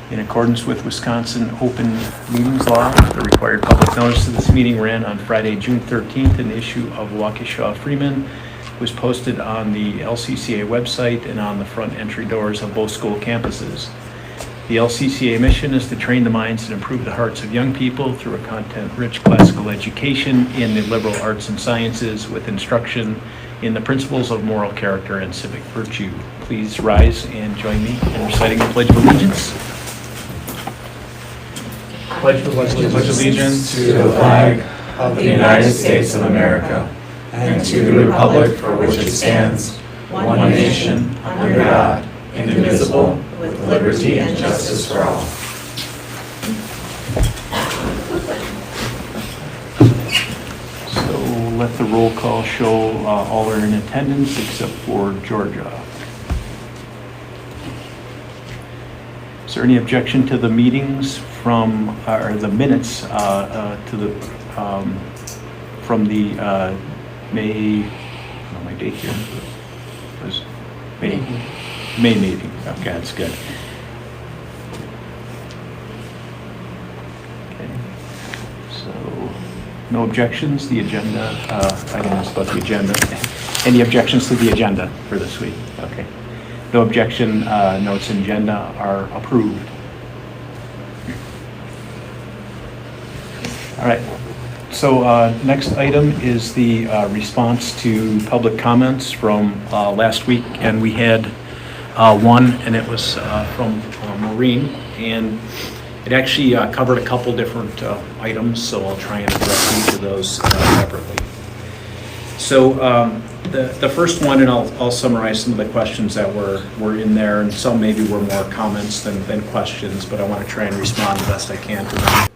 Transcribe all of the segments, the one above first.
In accordance with Wisconsin open meetings law, the required public notice of this meeting ran on Friday, June 13th, and the issue of Waukesha Freeman was posted on the LCCA website and on the front entry doors of both school campuses. The LCCA mission is to train the minds and improve the hearts of young people through a content-rich classical education in the liberal arts and sciences with instruction in the principles of moral character and civic virtue. Please rise and join me in reciting the Pledge of Allegiance. Pledge allegiance to the flag of the United States of America and to the republic for which it stands, one nation, under God, indivisible, with liberty and justice for all. So let the roll call show all are in attendance except for Georgia. Is there any objection to the meetings from, or the minutes from the May, my date here was May meeting. Okay, that's good. Okay, so no objections. The agenda, I didn't ask about the agenda. Any objections to the agenda for this week? Okay. No objection, notes and agenda are approved. All right, so next item is the response to public comments from last week, and we had one, and it was from Maureen, and it actually covered a couple different items, so I'll try and address each of those separately. So the first one, and I'll summarize some of the questions that were in there, and some maybe were more comments than questions, but I want to try and respond the best I can to them.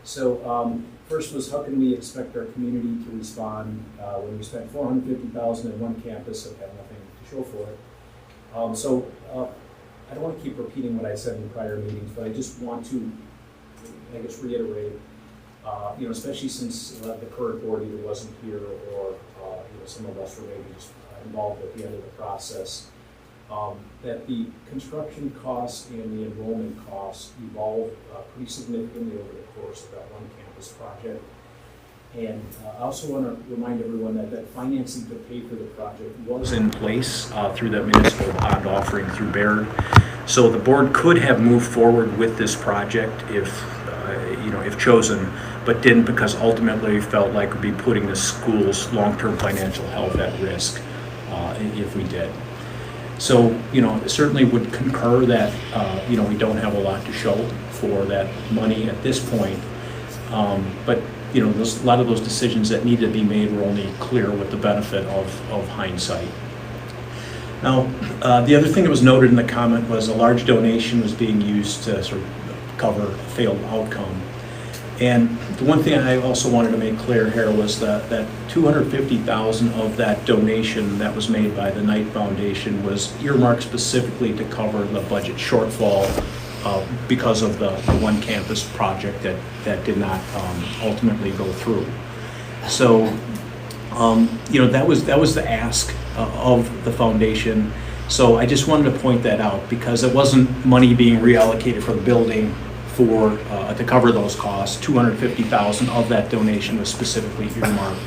So first was, how can we expect our community to respond when we spent $450,000 in one campus and have nothing to show for it? I don't want to keep repeating what I said in prior meetings, but I just want to, I guess, reiterate, especially since the current board either wasn't here or some of us were maybe just involved at the end of the process, that the construction costs and the enrollment costs evolved pretty significantly over the course of that one campus project. And I also want to remind everyone that financing to pay for the project was in place through the municipal bond offering through Baird. So the board could have moved forward with this project if chosen, but didn't, because ultimately felt like we'd be putting the school's long-term financial health at risk if we did. So, certainly would concur that, we don't have a lot to show for that money at this point. But, a lot of those decisions that need to be made were only clear with the benefit of hindsight. Now, the other thing that was noted in the comment was a large donation was being used to sort of cover a failed outcome. And the one thing I also wanted to make clear here was that $250,000 of that donation that was made by the Knight Foundation was earmarked specifically to cover the budget shortfall because of the one campus project that did not ultimately go through. So, that was the ask of the foundation. So I just wanted to point that out because it wasn't money being reallocated for the building to cover those costs. $250,000 of that donation was specifically earmarked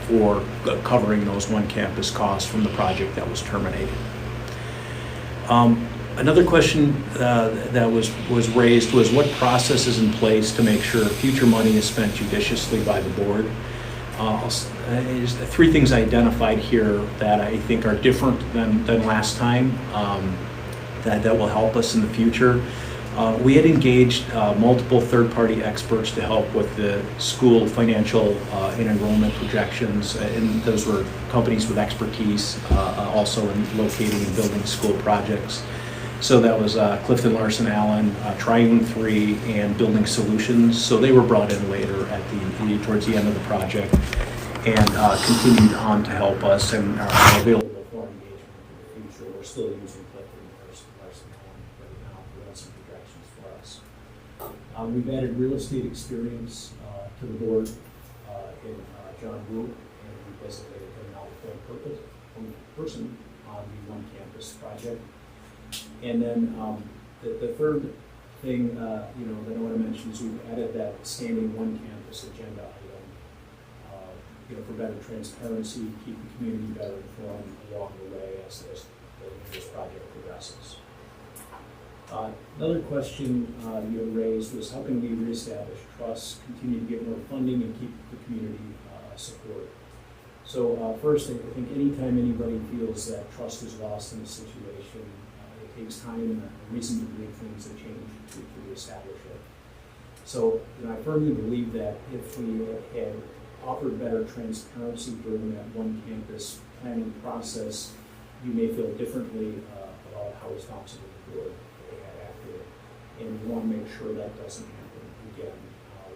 for covering those one campus costs from the project that was terminated. Another question that was raised was what process is in place to make sure future money is spent judiciously by the board. There's three things I identified here that I think are different than last time that will help us in the future. We had engaged multiple third-party experts to help with the school financial and enrollment projections, and those were companies with expertise also in locating and building school projects. So that was Clifton Larson Allen, Triune 3, and Building Solutions. So they were brought in later towards the end of the project and continued on to help us and are available for engagement in the future. We're still using Clifton Larson Allen right now to run some projections for us. We've added real estate experience to the board in John Wu, and we designated him now the point person on the one campus project. And then The third thing, that I want to mention is we've added that standing one campus agenda item, for better transparency, keep the community better informed along the way as this project progresses. Another question you had raised was how can we reestablish trust, continue to get more funding, and keep the community support? So first, I think anytime anybody feels that trust is lost in a situation, it takes time and a reason to believe things have changed to reestablish it. So I firmly believe that if we had offered better transparency during that one campus planning process, you may feel differently about how responsible the board had after it. And we want to make sure that doesn't happen again,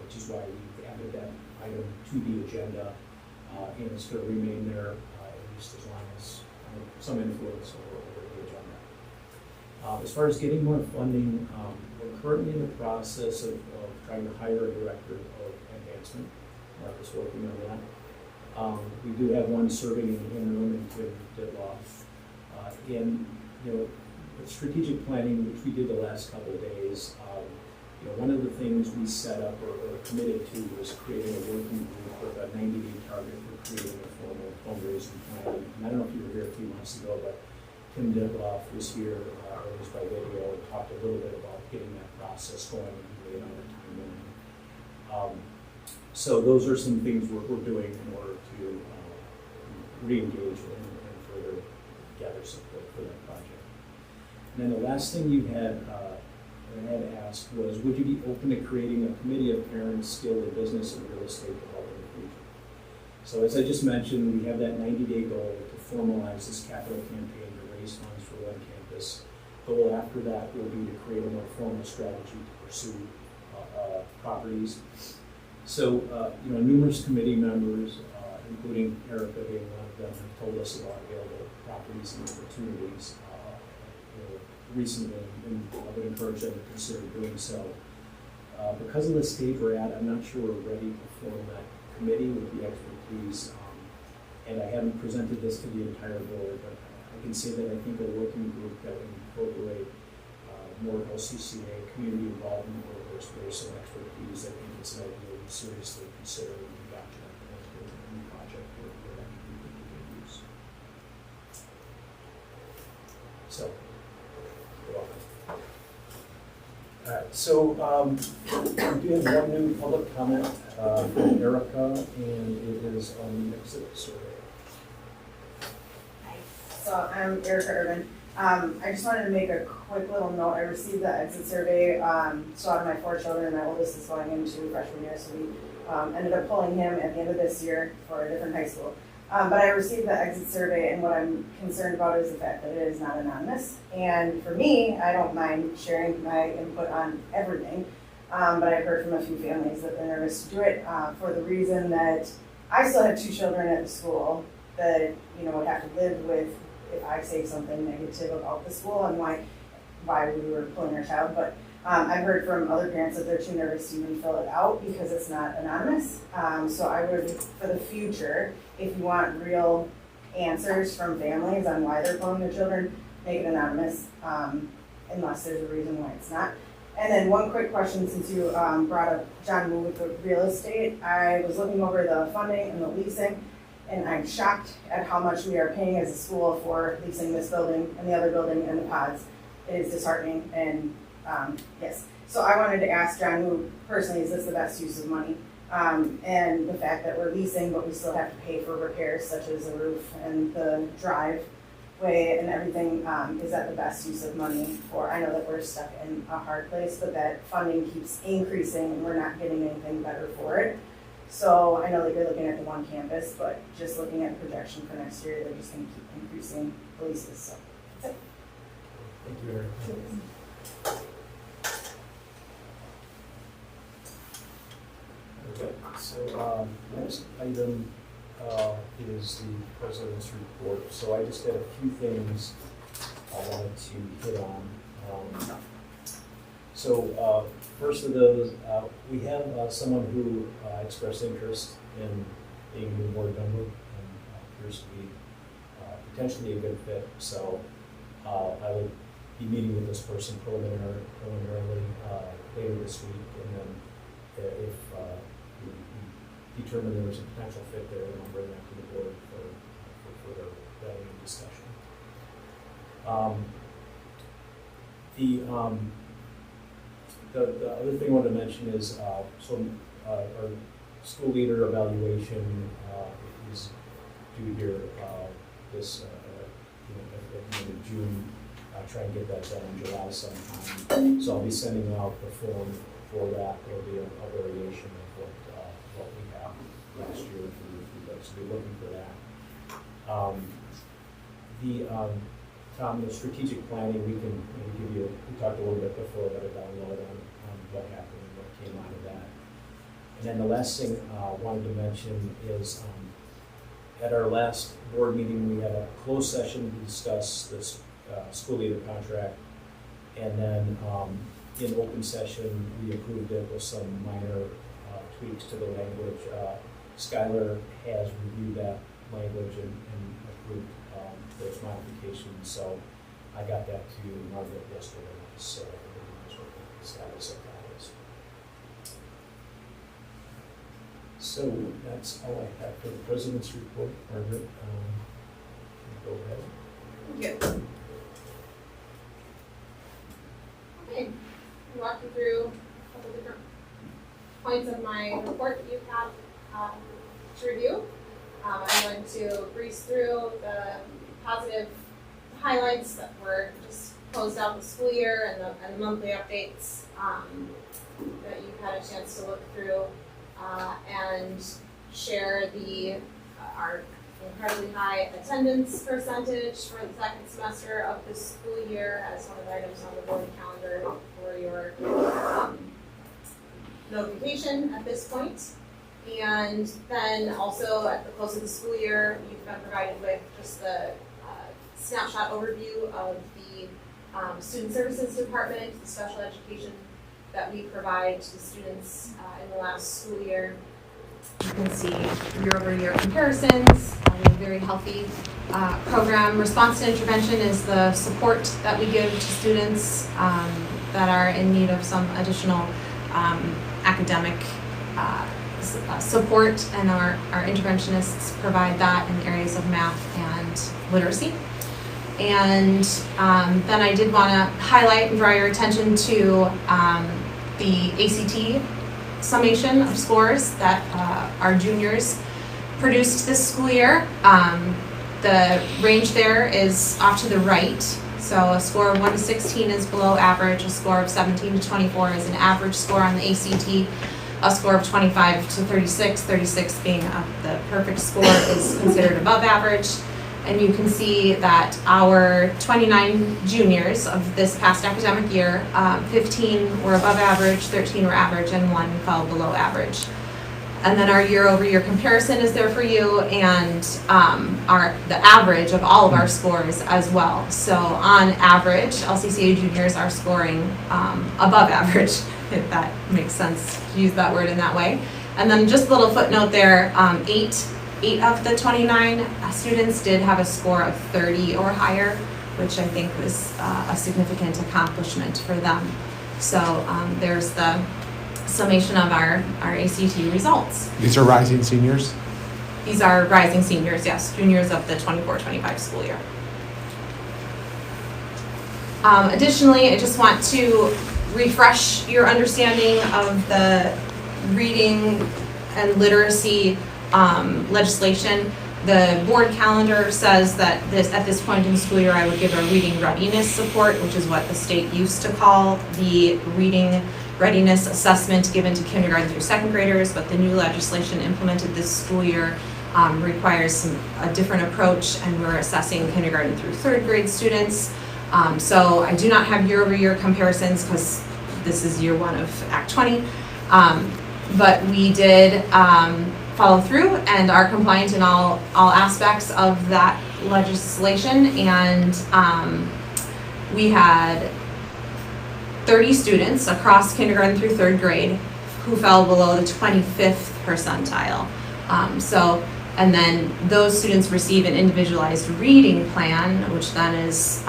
which is why we've added that item to the agenda, and it's going to remain there at least as long as some influence over the agenda. As far as getting more funding, we're currently in the process of trying to hire a director of advancement. Mark is working on that. We do have one serving in the interim in Tim Ditloff. And with strategic planning, which we did the last couple of days, one of the things we set up or committed to was creating a working group with a 90-day target for creating a formal fundraising plan. And I don't know if you were here a few months ago, but Tim Ditloff was here, or was by video, and talked a little bit about getting that process going and really on the time. So those are some things we're doing in order to re-engage and further gather support for that project. And then the last thing you had asked was, would you be open to creating a committee of parents skilled in business and real estate to help in the future? So as I just mentioned, we have that 90-day goal to formalize this capital campaign to raise funds for one campus. Goal after that will be to create a more formal strategy to pursue properties. So, numerous committee members, including Erica being one of them, have told us about available properties and opportunities recently, and I would encourage them to consider doing so. Because of the stage we're at, I'm not sure we're ready to form that committee with the expertise, and I haven't presented this to the entire board, but I can say that I think a working group that would incorporate more LCCA community involvement, where there's some expertise. I think it's an idea we seriously consider when we got to a new project where that could be used. So, you're welcome. All right, so we do have one new public comment from Erica, and it is on the exit survey. Hi, so I'm Erica Urban. I just wanted to make a quick little note. I received the exit survey. So out of my 4 children, my oldest is going into freshman year, so we ended up pulling him at the end of this year for a different high school. But I received the exit survey, and what I'm concerned about is the fact that it is not anonymous. And for me, I don't mind sharing my input on everything, but I've heard from a few families that they're nervous to do it for the reason that I still have 2 children at the school that would have to live with if I say something negative about the school and why we were pulling our child. But I've heard from other parents that they're too nervous to even fill it out because it's not anonymous. So I would, for the future, if you want real answers from families on why they're pulling their children, make it anonymous, unless there's a reason why it's not. And then one quick question, since you brought up John Moo with the real estate, I was looking over the funding and the leasing, and I'm shocked at how much we are paying as a school for leasing this building and the other building and the pods. It is disheartening, and yes. So I wanted to ask John Moo personally, is this the best use of money? And the fact that we're leasing, but we still have to pay for repairs such as the roof and the driveway and everything, is that the best use of money for? I know that we're stuck in a hard place, but that funding keeps increasing and we're not getting anything better for it. So I know that you're looking at the one campus, but just looking at the projection for next year, they're just going to keep increasing the leases. So that's it. Thank you, Eric. Okay, so next item is the president's report. So I just had a few things I wanted to hit on. So first of those, we have someone who expressed interest in being a new board member and appears to be potentially a good fit. So I would be meeting with this person preliminarily later this week, and then if we determine there was a potential fit there, then I'll bring that to the board for further vetting and discussion. The other thing I wanted to mention is our school leader evaluation is due here this at the end of June. Try and get that done in July sometime. So I'll be sending out the form for that. There'll be a variation of what we have last year for folks to be looking for that. Tom, the strategic planning, we talked a little bit before about a download on what happened and what came out of that. And then the last thing I wanted to mention is at our last board meeting, we had a closed session to discuss this school leader contract. And then in open session, we approved it with some minor tweaks to the language. Skylar has reviewed that language and approved those modifications, so I got that to Margaret yesterday, so everything was what the status of that is. So that's all I have for the president's report. Margaret, go ahead. Thank you. Okay, I'll walk you through a couple different points of my report that you've had to review. I'm going to breeze through the positive highlights that were just closed out the school year and the monthly updates that you've had a chance to look through and share our incredibly high attendance percentage for the second semester of the school year as one of the items on the board calendar for your notification at this point. And then also at the close of the school year, you've been provided with just the snapshot overview of the student services department, the special education that we provide to the students in the last school year. You can see year-over-year comparisons. We have a very healthy program. Response to intervention is the support that we give to students that are in need of some additional academic support, and our interventionists provide that in the areas of math and literacy. And then I did want to highlight and draw your attention to the ACT summation of scores that our juniors produced this school year. The range there is off to the right. So a score of 1 to 16 is below average, a score of 17 to 24 is an average score on the ACT, a score of 25 to 36, 36 being the perfect score, is considered above average. And you can see that our 29 juniors of this past academic year, 15 were above average, 13 were average, and 1 fell below average. And then our year-over-year comparison is there for you, and the average of all of our scores as well. So on average, LCCA juniors are scoring above average, if that makes sense to use that word in that way. And then just a little footnote there, 8 of the 29 students did have a score of 30 or higher, which I think was a significant accomplishment for them. So there's the summation of our ACT results. These are rising seniors? These are rising seniors, yes, juniors of the 24-25 school year. Additionally, I just want to refresh your understanding of the reading and literacy legislation. The board calendar says that at this point in the school year I would give a reading readiness support, which is what the state used to call the reading readiness assessment given to kindergarten through second graders, but the new legislation implemented this school year requires a different approach, and we're assessing kindergarten through third grade students. So I do not have year-over-year comparisons because this is year 1 of Act 20, but we did follow through and are compliant in all aspects of that legislation, and we had 30 students across kindergarten through third grade who fell below the 25th percentile. And then those students receive an individualized reading plan, which then is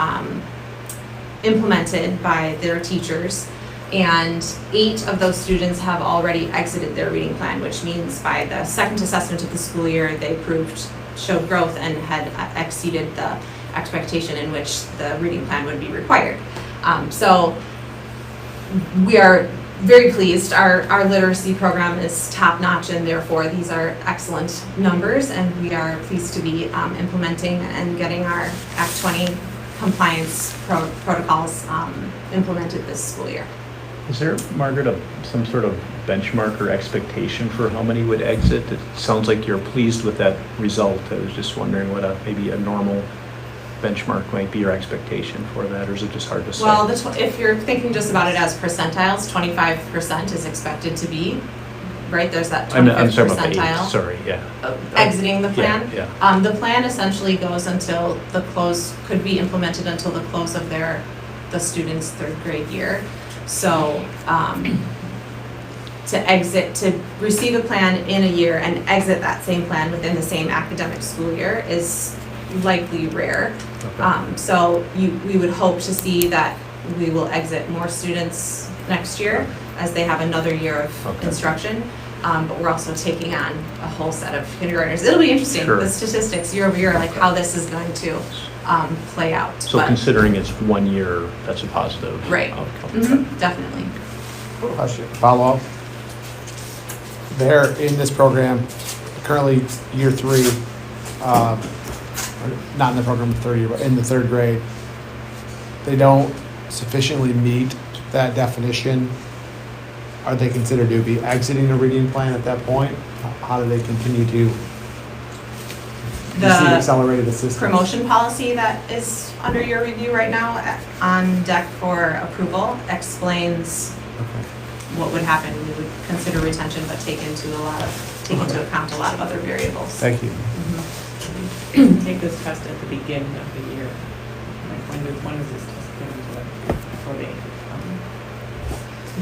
implemented by their teachers. And 8 of those students have already exited their reading plan, which means by the second assessment of the school year, they showed growth and had exceeded the expectation in which the reading plan would be required. So we are very pleased. Our literacy program is top notch, and therefore these are excellent numbers, and we are pleased to be implementing and getting our Act 20 compliance protocols implemented this school year. Is there, Margaret, some sort of benchmark or expectation for how many would exit? It sounds like you're pleased with that result. I was just wondering what maybe a normal benchmark might be, or expectation for that, or is it just hard to say? Well, if you're thinking just about it as percentiles, 25% is expected to be, right? There's that 25th I'm sorry about the percentile. 8, sorry, yeah. Exiting the plan. Yeah. The plan essentially goes until the close, could be implemented until the close of the student's 3rd grade year. So to receive a plan in a year and exit that same plan within the same academic school year is likely rare. Okay. So we would hope to see that we will exit more students next year as they have another year of instruction. But we're also taking on a whole set of kindergartners. It'll be interesting, Sure. the statistics year over year, like how this is going to play out. So But- considering it's 1 year, that's a positive Right. outcome. Mhm, definitely. Question, follow up. They're in this program, currently year 3, or not in the program 3rd year, but in the 3rd grade. They don't sufficiently meet that definition. Are they considered to be exiting the reading plan at that point? How do they continue to receive The accelerated assistance? promotion policy that is under your review right now on deck for approval explains Okay. what would happen. We would consider retention, but take into account a lot of other variables. Thank you. Take this test at the beginning of the year. Like when is this test going to, before they,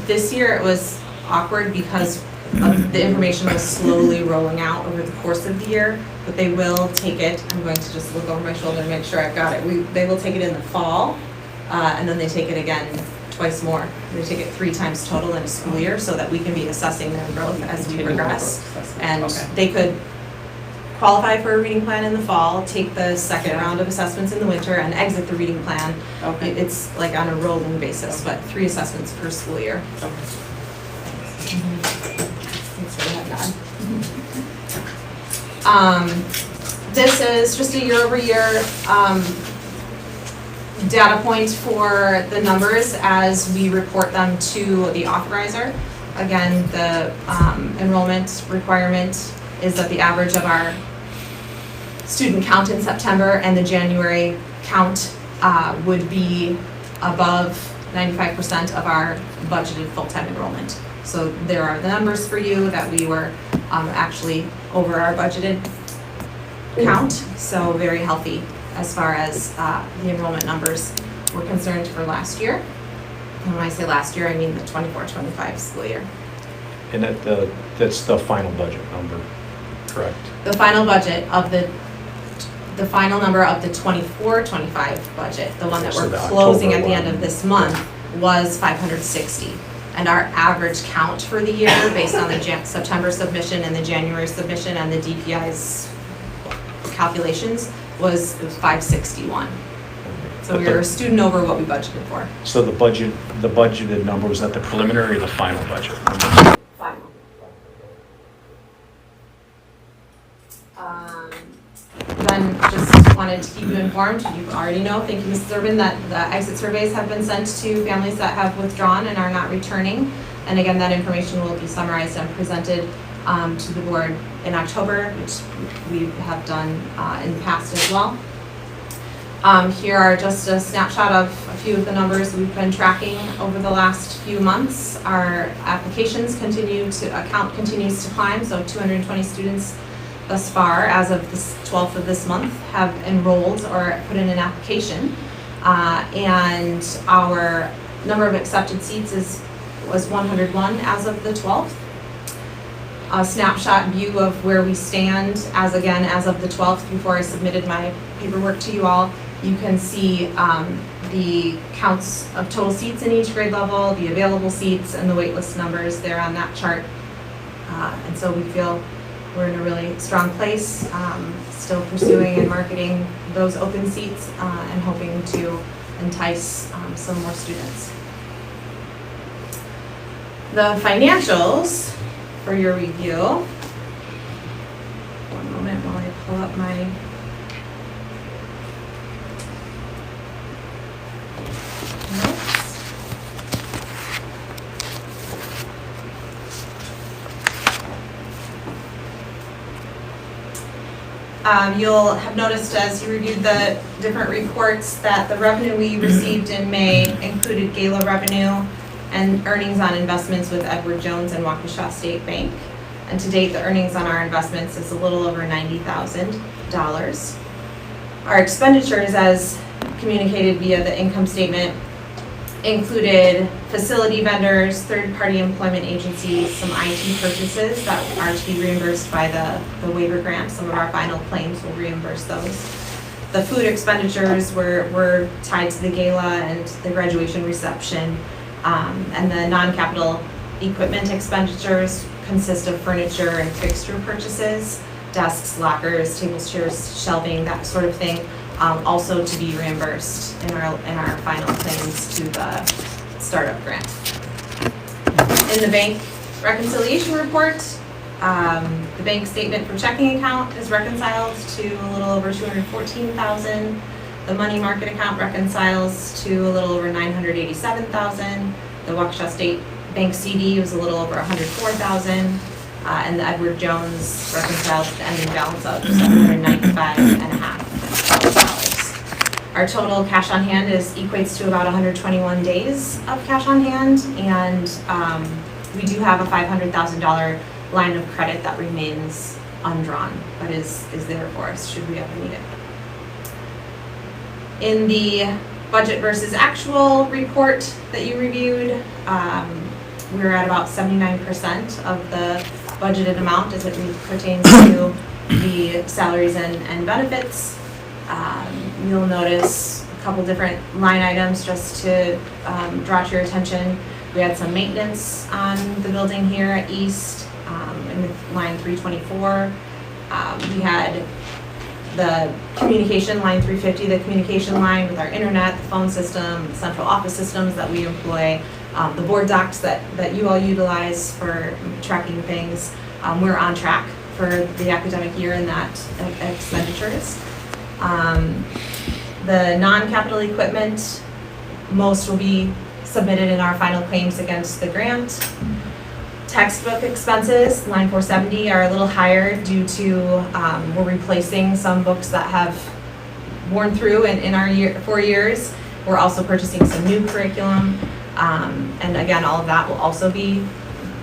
This year it was awkward because the information was slowly rolling out over the course of the year, but they will take it. I'm going to just look over my shoulder and make sure I've got it. They will take it in the fall, and then they take it again twice more. They take it 3 times total in a school year so that we can be assessing their growth as we progress. And Okay. they could qualify for a reading plan in the fall, take the second round of assessments in the winter, and exit the reading plan. Okay. It's like on a rolling basis, but 3 assessments per school year. Thanks for that, Nod. This is just a year-over-year data point for the numbers as we report them to the authorizer. Again, the enrollment requirement is that the average of our student count in September and the January count would be above 95% of our budgeted full-time enrollment. So there are the numbers for you that we were actually over our budgeted count, so very healthy as far as the enrollment numbers were concerned for last year. And when I say last year, I mean the 24-25 school year. And that's the final budget number, correct? The final budget of the final number of the 24-25 budget, the one that So we're the closing at October the end one. of this month, was 560. And our average count for the year, based on the September submission and the January submission and the DPI's calculations, was 561. So But we were a the- student over what we budgeted for. So the budgeted number, was that the preliminary or the final budget number? Final. Then just wanted to keep you informed, you already know, thank you Mrs. Urban, that the exit surveys have been sent to families that have withdrawn and are not returning. And again, that information will be summarized and presented to the board in October, which we have done in the past as well. Here are just a snapshot of a few of the numbers we've been tracking over the last few months. Our applications continues to climb, so 220 students thus far, as of the 12th of this month, have enrolled or put in an application. And our number of accepted seats was 101 as of the 12th. A snapshot view of where we stand as of the 12th, before I submitted my paperwork to you all. You can see the counts of total seats in each grade level, the available seats, and the waitlist numbers there on that chart. And so we feel we're in a really strong place, still pursuing and marketing those open seats and hoping to entice some more students. The financials for your review. One moment while I pull up my notes. You'll have noticed as you reviewed the different reports that the revenue we received in May included gala revenue and earnings on investments with Edward Jones and Waukesha State Bank. And to date, the earnings on our investments is a little over $90,000. Our expenditures, as communicated via the income statement, included facility vendors, third-party employment agencies, some IT purchases that are to be reimbursed by the waiver grant. Some of our final claims will reimburse those. The food expenditures were tied to the gala and the graduation reception. And the non-capital equipment expenditures consist of furniture and fixture purchases, desks, lockers, tables, chairs, shelving, that sort of thing. Also to be reimbursed in our final claims to the startup grant. In the bank reconciliation report, the bank statement for checking account is reconciled to a little over $214,000. The money market account reconciles to a little over $987,000. The Waukesha State Bank CD was a little over $104,000. And the Edward Jones reconciles to the ending balance of $795,500. Our total cash on hand equates to about 121 days of cash on hand, and we do have a $500,000 line of credit that remains undrawn, but is there for us should we ever need it. In the budget versus actual report that you reviewed, we're at about 79% of the budgeted amount as it pertains to the salaries and benefits. You'll notice a couple different line items just to draw to your attention. We had some maintenance on the building here at East in line 324. We had the communication line 350, the communication line with our internet, the phone system, the central office systems that we employ, the board docs that you all utilize for tracking things. We're on track for the academic year in that expenditures. The non-capital equipment, most will be submitted in our final claims against the grant. Textbook expenses, line 470, are a little higher due to we're replacing some books that have worn through in our 4 years. We're also purchasing some new curriculum. And again, all of that will also be,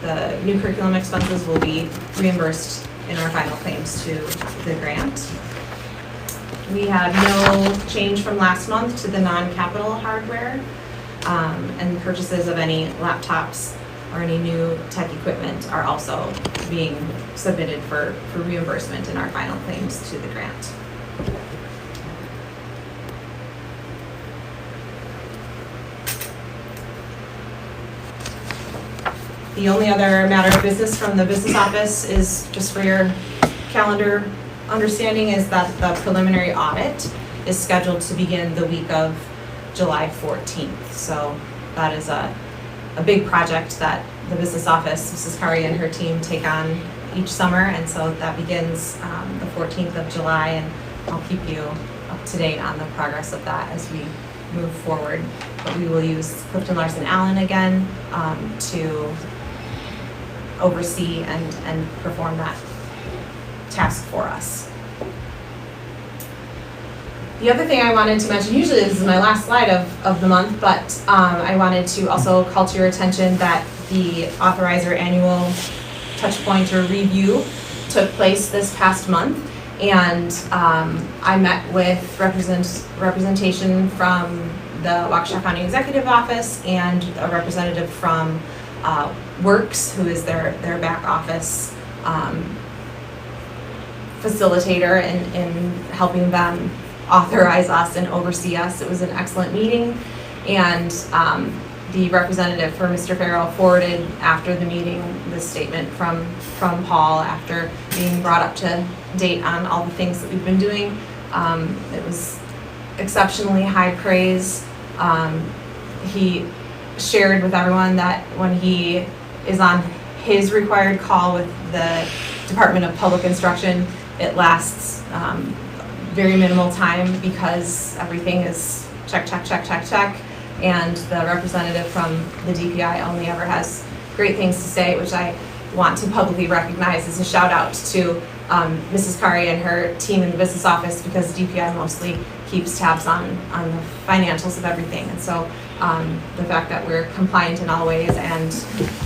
the new curriculum expenses will be reimbursed in our final claims to the grant. We have no change from last month to the non-capital hardware, and purchases of any laptops or any new tech equipment are also being submitted for reimbursement in our final claims to the grant. The only other matter of business from the business office is, just for your calendar understanding, is that the preliminary audit is scheduled to begin the week of July 14th. So that is a big project that the business office, Mrs. Kari and her team take on each summer, and so that begins the 14th of July, and I'll keep you up to date on the progress of that as we move forward. But we will use Clifton Larson Allen again to oversee and perform that task for us. The other thing I wanted to mention, usually this is my last slide of the month, but I wanted to also call to your attention that the authorizer annual touch point or review took place this past month, and I met with representation from the Waukesha County Executive Office and a representative from Works, who is their back office facilitator in helping them authorize us and oversee us. It was an excellent meeting, and the representative for Mr. Farrell forwarded after the meeting the statement from Paul after being brought up to date on all the things that we've been doing. It was exceptionally high praise. He shared with everyone that when he is on his required call with the Department of Public Instruction, it lasts very minimal time because everything is check, check, check, check, check. And the representative from the DPI only ever has great things to say, which I want to publicly recognize as a shout out to Mrs. Kari and her team in the business office, because DPI mostly keeps tabs on the financials of everything. And so the fact that we're compliant in all ways and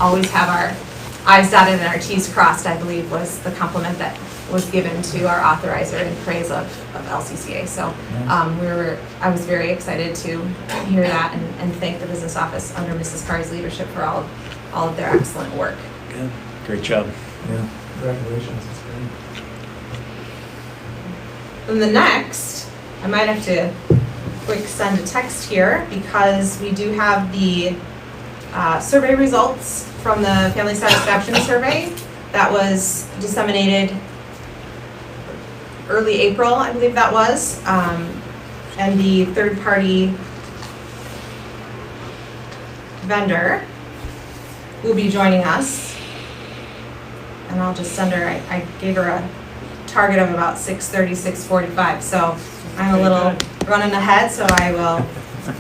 always have our I's dotted and our T's crossed, I believe, was the compliment that was given to our authorizer in praise of LCCA. So I was very excited to hear that and thank the business office under Mrs. Kari's leadership for all of their excellent work. Good. Great job. Yeah, congratulations, that's great. Then the next, I might have to quick send a text here because we do have the survey results from the Family Satisfaction Survey that was disseminated early April, I believe that was, and the third-party vendor will be joining us. And I'll just send her, I gave her a target of about 6:30, 6:45, so I'm a little running ahead, so I will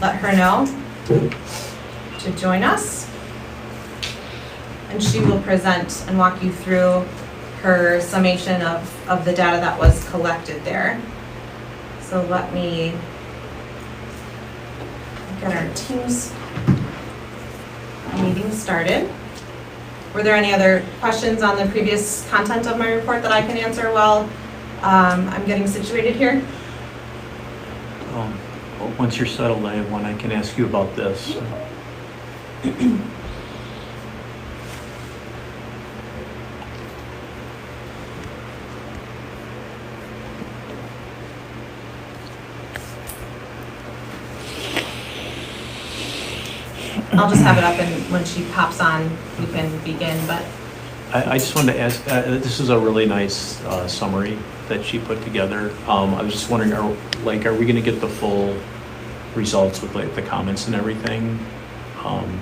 let her know to join us. And she will present and walk you through her summation of the data that was collected there. So let me get our Teams meeting started. Were there any other questions on the previous content of my report that I can answer while I'm getting situated here? Once you're settled, I have one I can ask you about this. I'll just have it up, and when she pops on, we can begin, but I just wanted to ask, this is a really nice summary that she put together. I was just wondering, are we gonna get the full results with like the comments and everything?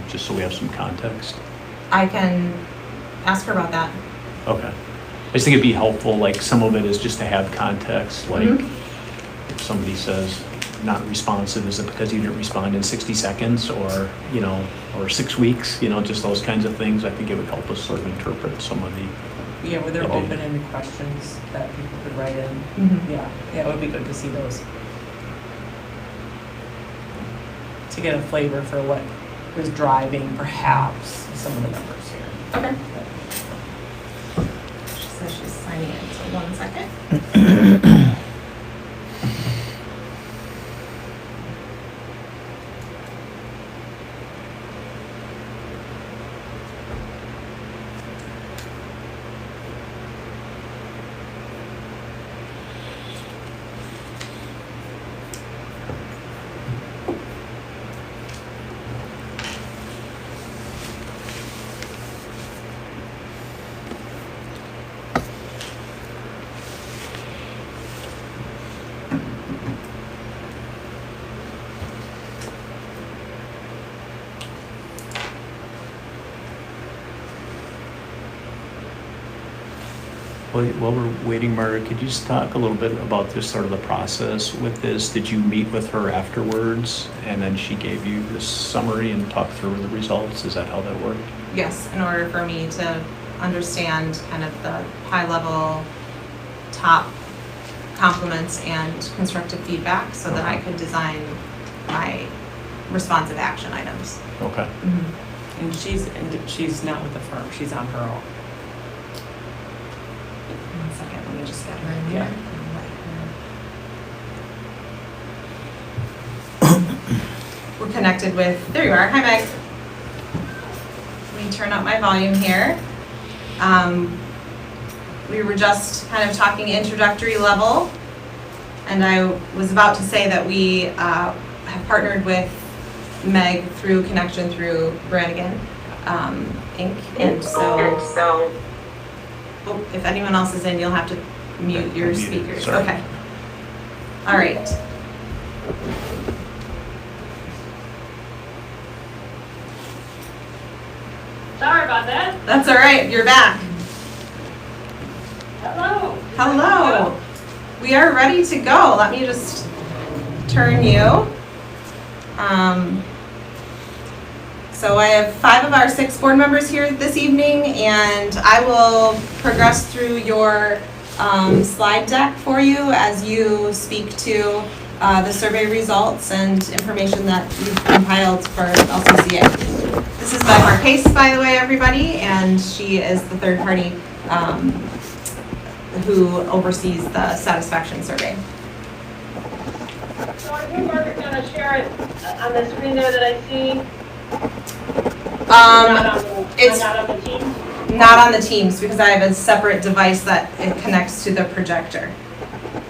Just so we have some context. I can ask her about that. Okay. I just think it'd be helpful, like some of it is just to have context, like if somebody says not responsive, is it because you didn't respond in 60 seconds or, or 6 weeks, just those kinds of things. I think it would help us sort of interpret some of the. Yeah, were there the data. open-ended questions that people could write in? Mm-hmm. Yeah, it would be good to see those. To get a flavor for what was driving perhaps some of the numbers here. Okay. She says she's signing in, so 1 second. While we're waiting, Margaret, could you just talk a little bit about this sort of the process with this? Did you meet with her afterwards and then she gave you this summary and talked through the results? Is that how that worked? Yes, in order for me to understand kind of the high-level top compliments and constructive feedback so that I could design my responsive action items. Okay. Mm-hmm. And she's not with the firm, she's on her own. 1 second, let me just get her in here. Yeah. We're connected with, there you are, hi Meg. Let me turn up my volume here. We were just kind of talking introductory level And I was about to say that we have partnered with Meg through connection through Brannigan Inc. And so, oh, if anyone else is in, you'll have to mute your speakers. Sorry. Okay. All right. Sorry about that. That's all right. You're back. Hello. Hello. We are ready to go. Let me just turn you. So I have 5 of our 6 board members here this evening, and I will progress through your slide deck for you as you speak to the survey results and information that you've compiled for LCCA. This is Meg Marquez, by the way, everybody, and she is the third party who oversees the satisfaction survey. So are you, Margaret, going to share it on the screen there that I see? It's not on the team? not on the Teams because I have a separate device that it connects to the projector.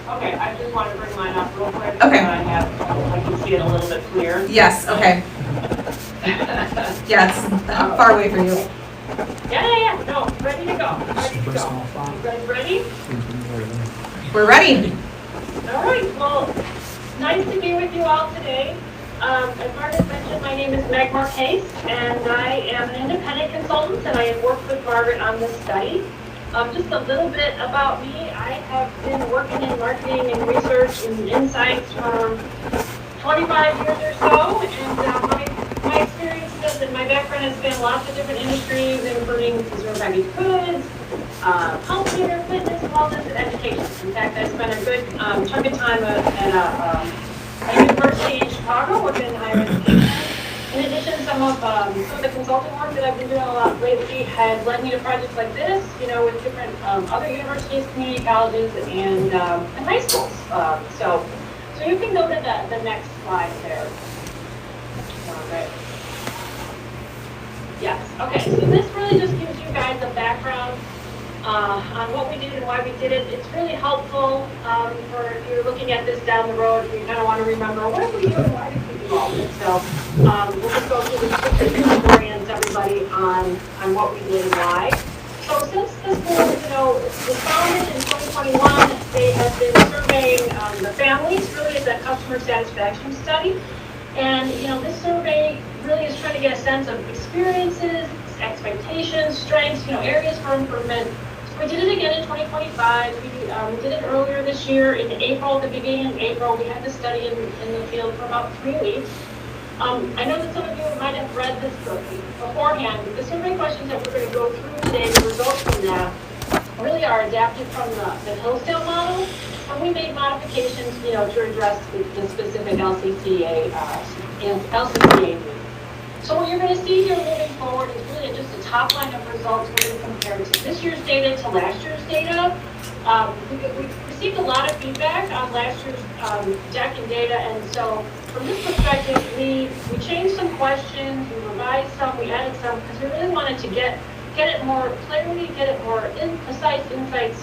Okay, I just want to bring mine up real quick. Okay. I can see it a little bit clear. Yes, okay. Yeah, it's far away for you. Yeah, no, ready to go. Ready to go. You guys ready? We're ready. All right, well, nice to be with you all today. As Margaret mentioned, my name is Meg Marquez, and I am an independent consultant, and I have worked with Margaret on this study. Just a little bit about me. I have been working in marketing and research and insights for 25 years or so, and my experiences and my background has been lots of different industries, including consumer packaged goods, healthcare, fitness, wellness, and education. In fact, I spent a good chunk of time at a university in Chicago working in higher education. In addition, some of the consulting work that I've been doing a lot lately has led me to projects like this, with different other universities, community colleges, and high schools. So you can go to the next slide there. All right. Yes. Okay. So this really just gives you guys a background on what we did and why we did it. It's really helpful for if you're looking at this down the road. You kind of want to remember what did we do and why did we do all this. So we'll just go through this quickly to orient everybody on what we did and why. So since this board, was founded in 2021, they have been surveying the families. Really, it's a customer satisfaction study. And, this survey really is trying to get a sense of experiences, expectations, strengths, areas for improvement. We did it again in 2025. We did it earlier this year in April, at the beginning of April. We had the study in the field for about 3 weeks. I know that some of you might have read this beforehand. The survey questions that we're going to go through today, the results from that, really are adapted from the Hillsdale model. And we made modifications, to address the specific LCCA needs. So what you're going to see here moving forward is really just a top line of results. We're going to compare this year's data to last year's data. We received a lot of feedback on last year's deck and data, and so from this perspective, we changed some questions, we revised some, we added some, because we really wanted to get it more clarity, get it more precise insights.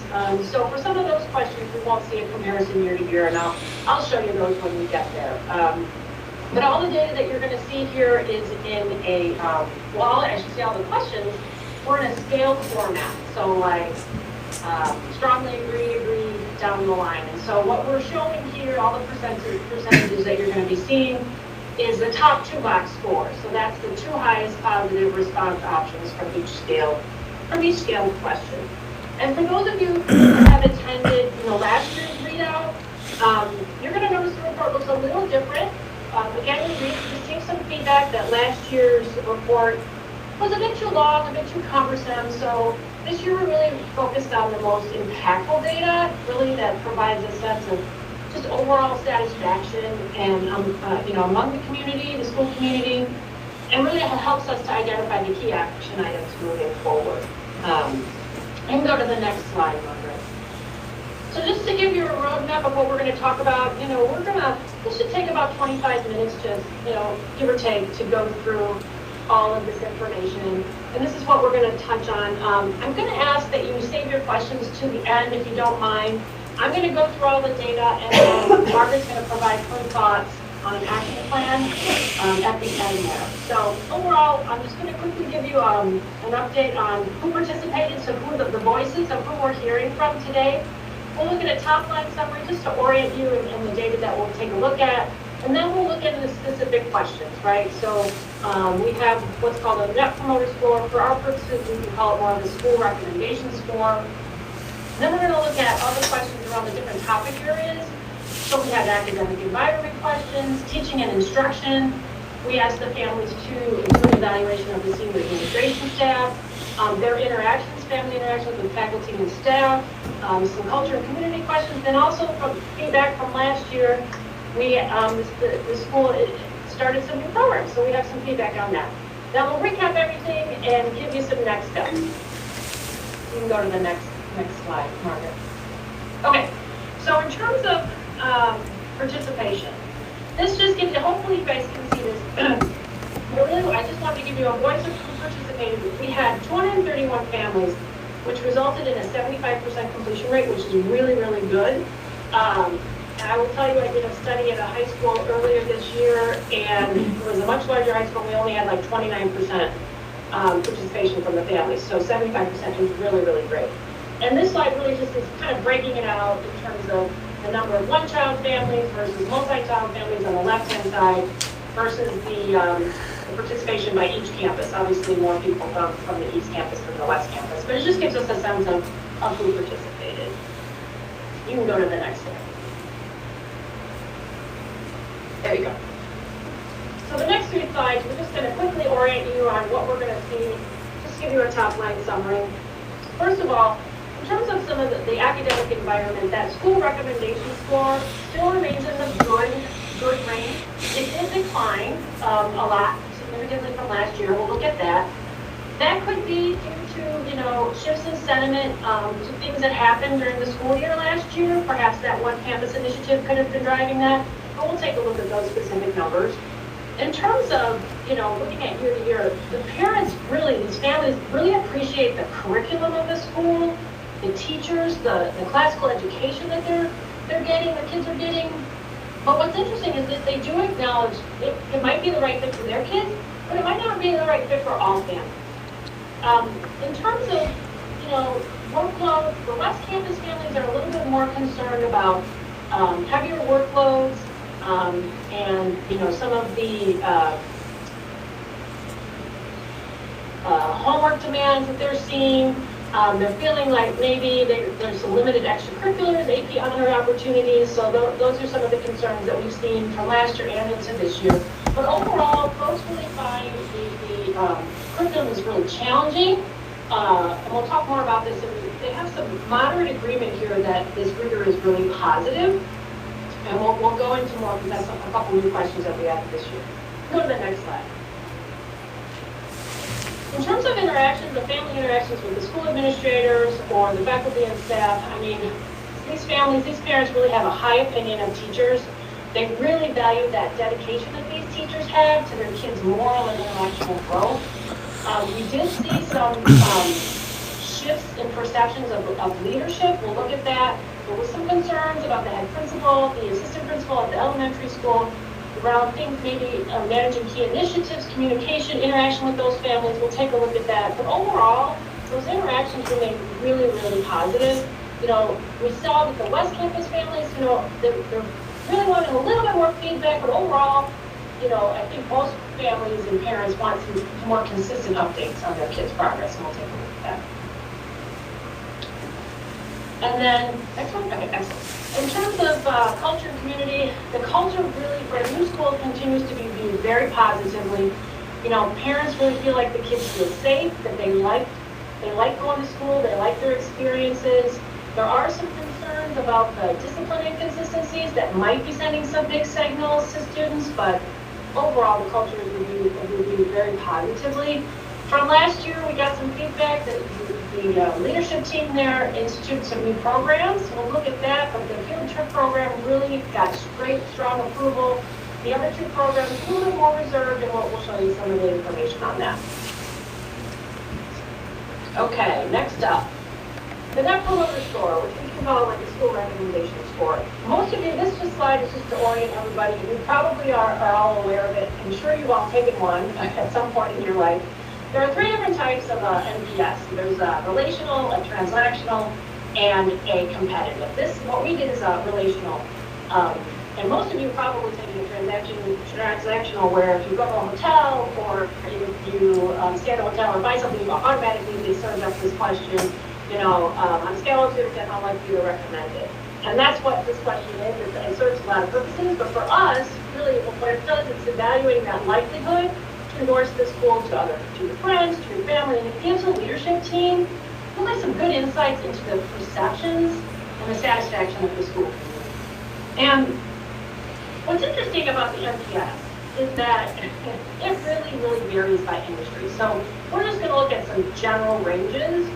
So for some of those questions, we won't see a comparison year to year, and I'll show you those when we get there. But all the data that you're going to see here is in all the questions were in a scaled format. So like strongly agree, down the line. And so what we're showing here, all the percentages that you're going to be seeing is the top 2 box scores. So that's the 2 highest positive response options from each scaled question. And for those of you who have attended, last year's readout, you're going to notice the report looks a little different. Again, we received some feedback that last year's report was a bit too long, a bit too cumbersome. So this year we're really focused on the most impactful data, really that provides a sense of just overall satisfaction and among the community, the school community, and really helps us to identify the key action items moving forward. And go to the next slide, Margaret. So just to give you a roadmap of what we're going to talk about, this should take about 25 minutes, just, give or take, to go through all of this information. And this is what we're going to touch on. I'm going to ask that you save your questions to the end, if you don't mind. I'm going to go through all the data, and then Margaret's going to provide her thoughts on an action plan at the end there. So overall, I'm just going to quickly give you an update on who participated, so who the voices of who we're hearing from today. We'll look at a top-line summary just to orient you in the data that we'll take a look at. And then we'll look at the specific questions, right? So we have what's called a Net Promoter Score. For our purposes, we can call it more of a school recommendation score. Then we're going to look at other questions around the different topic areas. So we have academic environment questions, teaching and instruction. We asked the families to include evaluation of the senior administration staff, their interactions, family interactions with faculty and staff, some culture and community questions, and also from feedback from last year. We, the school started some new programs, so we have some feedback on that. Now we'll recap everything and give you some next steps. You can go to the next slide, Margaret. Okay, so in terms of participation, this just gives you, hopefully you guys can see this. I just wanted to give you a voice of who participated. We had 231 families, which resulted in a 75% completion rate, which is really, really good. And I will tell you, I did a study at a high school earlier this year, and it was a much larger high school. We only had like 29% participation from the families. So 75% is really, really great. And this slide really just is kind of breaking it out in terms of the number of one-child families versus multi-child families on the left-hand side versus the participation by each campus. Obviously, more people from the East Campus than the West Campus, but it just gives us a sense of who participated. You can go to the next slide. There you go. So the next 3 slides, we're just going to quickly orient you on what we're going to see, just give you a top-line summary. First of all, in terms of some of the academic environment, that school recommendation score still remains in the good range. It did decline a lot, significantly from last year. We'll look at that. That could be due to, shifts in sentiment to things that happened during the school year last year. Perhaps that one campus initiative could have been driving that. But we'll take a look at those specific numbers. In terms of, looking at year to year, the parents really, these families really appreciate the curriculum of the school, the teachers, the classical education that they're getting, the kids are getting. But what's interesting is that they do acknowledge it might be the right fit for their kids, but it might not be the right fit for all families. In terms of, workload, the West Campus families are a little bit more concerned about heavier workloads, and some of the homework demands that they're seeing. They're feeling like maybe there's some limited extracurriculars, AP honor opportunities. So those are some of the concerns that we've seen from last year and into this year. But overall, folks really find the curriculum is really challenging. And we'll talk more about this. They have some moderate agreement here that this rigor is really positive. And we'll go into more because that's a couple new questions that we added this year. Go to the next slide. In terms of interactions, the family interactions with the school administrators or the faculty and staff, these parents really have a high opinion of teachers. They really value that dedication that these teachers have to their kids' moral and intellectual growth. We did see some shifts in perceptions of leadership. We'll look at that. There was some concerns about the head principal, the assistant principal at the elementary school, around things maybe managing key initiatives, communication, interaction with those families. We'll take a look at that. But overall, those interactions remain really, really positive. We saw that the West Campus families, they're really wanting a little bit more feedback, but overall, I think most families and parents want some more consistent updates on their kids' progress, and we'll take a look at that. And then, next one? Okay, excellent. In terms of culture and community, the culture really, for a new school, continues to be viewed very positively. Parents really feel like the kids feel safe, that they like going to school, they like their experiences. There are some concerns about the discipline inconsistencies that might be sending some big signals to students, but overall, the culture is reviewed very positively. From last year, we got some feedback that the leadership team there instituted some new programs. We'll look at that, but the field trip program really got great, strong approval. The other 2 programs, a little bit more reserved, and we'll show you some of the information on that. Okay, next up. The Net Promoter Score, which we can call like a school recommendation score. Most of you, this just slide is just to orient everybody. You probably are all aware of it. I'm sure you've all taken one at some point in your life. There are 3 different types of NPS. There's a relational, a transactional, and a competitive. This, what we did is a relational. And most of you probably taking a transactional where if you go to a hotel or you stay at a hotel or buy something, you automatically get served up this question, on a scale of 0 to 10, how likely to recommend it. And that's what this question is. It serves a lot of purposes, but for us, really what it does is evaluating that likelihood to endorse the school to your friends, to your family, and it gives a leadership team really some good insights into the perceptions and the satisfaction of the school. And what's interesting about the NPS is that it really, really varies by industry. So we're just going to look at some general ranges.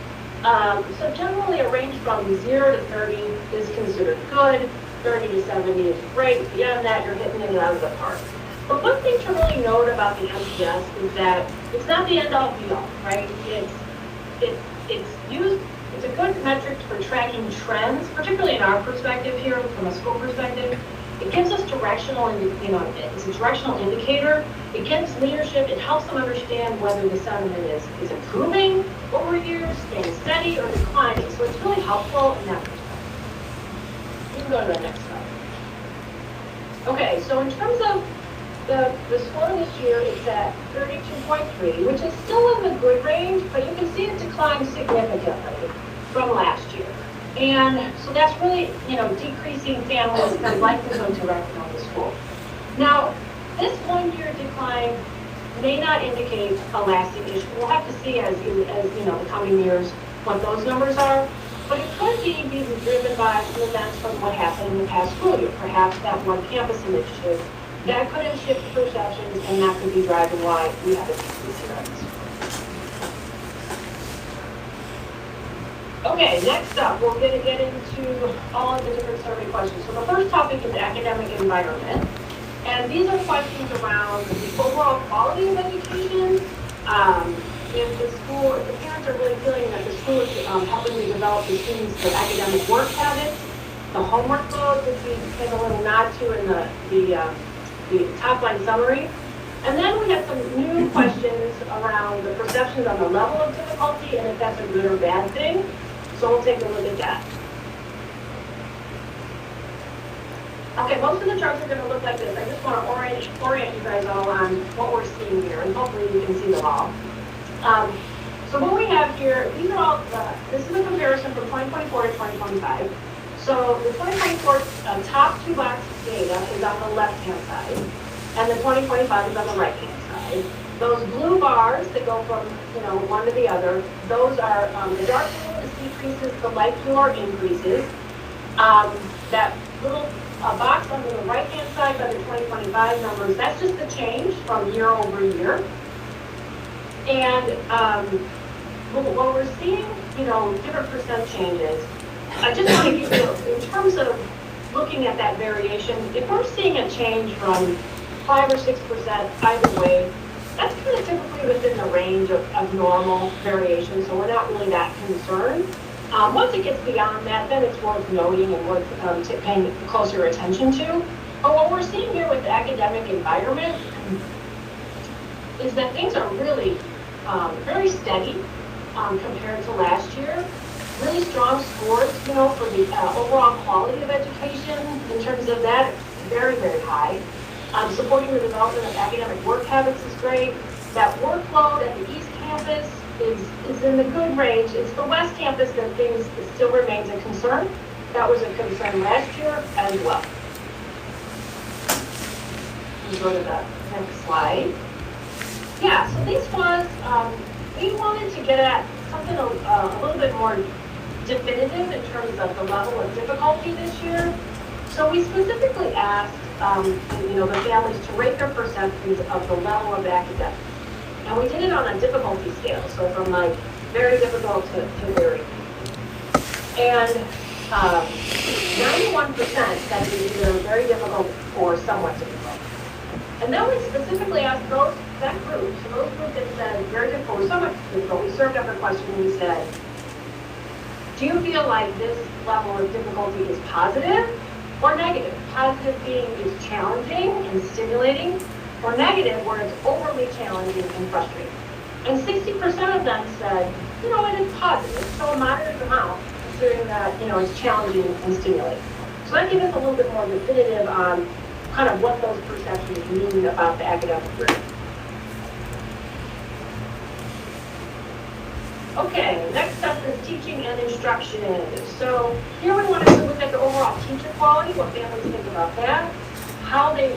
So generally a range from 0 to 30 is considered good, 30 to 70 is great. Beyond that, you're hitting it out of the park. But one thing to really note about the NPS is that it's not the end-all be-all, right? It's a good metric for tracking trends, particularly in our perspective here, from a school perspective. It gives us directional, it's a directional indicator. It gives leadership, it helps them understand whether the sentiment is improving over years, staying steady, or declining. So it's really helpful in that perspective. You can go to the next slide. Okay, so in terms of the score this year, it's at 32.3, which is still in the good range, but you can see it declined significantly from last year. And so that's really, decreasing families' likelihood to recommend the school. Now, this 1-year decline may not indicate a lasting issue. We'll have to see as the coming years what those numbers are. But it could be driven by some events from what happened in the past school year. Perhaps that one campus initiative that could have shifted perceptions, and that could be driving why we have a decrease here. Okay, next up, we're going to get into all of the different survey questions. So the first topic is academic environment. And these are questions around the overall quality of education. If the parents are really feeling that the school is helping to develop the students' the academic work habits, the homework load, which we take a little nod to in the top line summary. And then we have some new questions around the perceptions on the level of difficulty and if that's a good or bad thing. So we'll take a look at that. Okay, most of the charts are going to look like this. I just want to orient you guys all on what we're seeing here, and hopefully you can see them all. So what we have here, these are all, this is a comparison from 2024 to 2025. So the 2024 top 2 box data is on the left-hand side, and the 2025 is on the right-hand side. Those blue bars that go from one to the other, those are the dark blue is decreases, the light blue are increases. That little box on the right-hand side by the 2025 numbers, that's just the change from year over year. And what we're seeing, different percent changes. I just want to give you, in terms of looking at that variation, if we're seeing a change from 5 or 6% either way, that's kind of typically within the range of normal variation, so we're not really that concerned. Once it gets beyond that, then it's worth noting and worth paying closer attention to. But what we're seeing here with the academic environment is that things are really very steady compared to last year. Really strong scores, for the overall quality of education. In terms of that, it's very, very high. Supporting the development of academic work habits is great. That workload at the East Campus is in the good range. It's the West Campus that things still remains a concern. That was a concern last year as well. You go to the next slide. Yeah, so this was, we wanted to get at something a little bit more definitive in terms of the level of difficulty this year. So we specifically asked, the families to rate their perceptions of the level of academics. And we did it on a difficulty scale, so from very difficult to very. And 91% said it was either very difficult or somewhat difficult. And then we specifically asked that group, so those groups that said very difficult or somewhat difficult, we served up a question and we said, Do you feel like this level of difficulty is positive or negative? Positive being it's challenging and stimulating, or negative where it's overly challenging and frustrating. And 60% of them said, you know, it is positive, so a moderate amount, considering that, you know, it's challenging and stimulating. So that gives us a little bit more definitive on kind of what those perceptions mean about the academic journey. Okay, next up is teaching and instruction. So here we wanted to look at the overall teacher quality, what families think about that, how they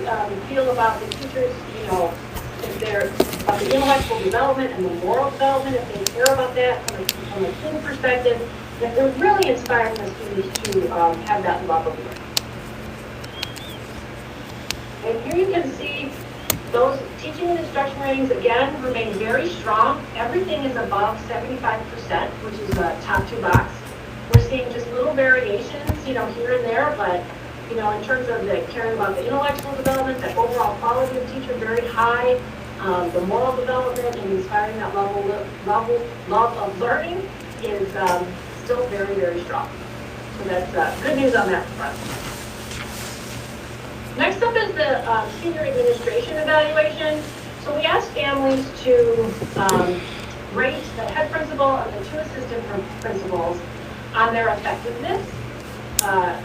feel about the teachers, you know, if they're about the intellectual development and the moral development, if they care about that from a student perspective, if they're really inspiring the students to have that love of learning. And here you can see those teaching and instruction ratings, again, remain very strong. Everything is above 75%, which is the top two box. We're seeing just little variations, you know, here and there, but, you know, in terms of the caring about the intellectual development, the overall quality of teacher very high, the moral development and inspiring that love of learning is still very, very strong. So that's good news on that front. Next up is the senior administration evaluation. So we asked families to rate the head principal and the two assistant principals on their effectiveness.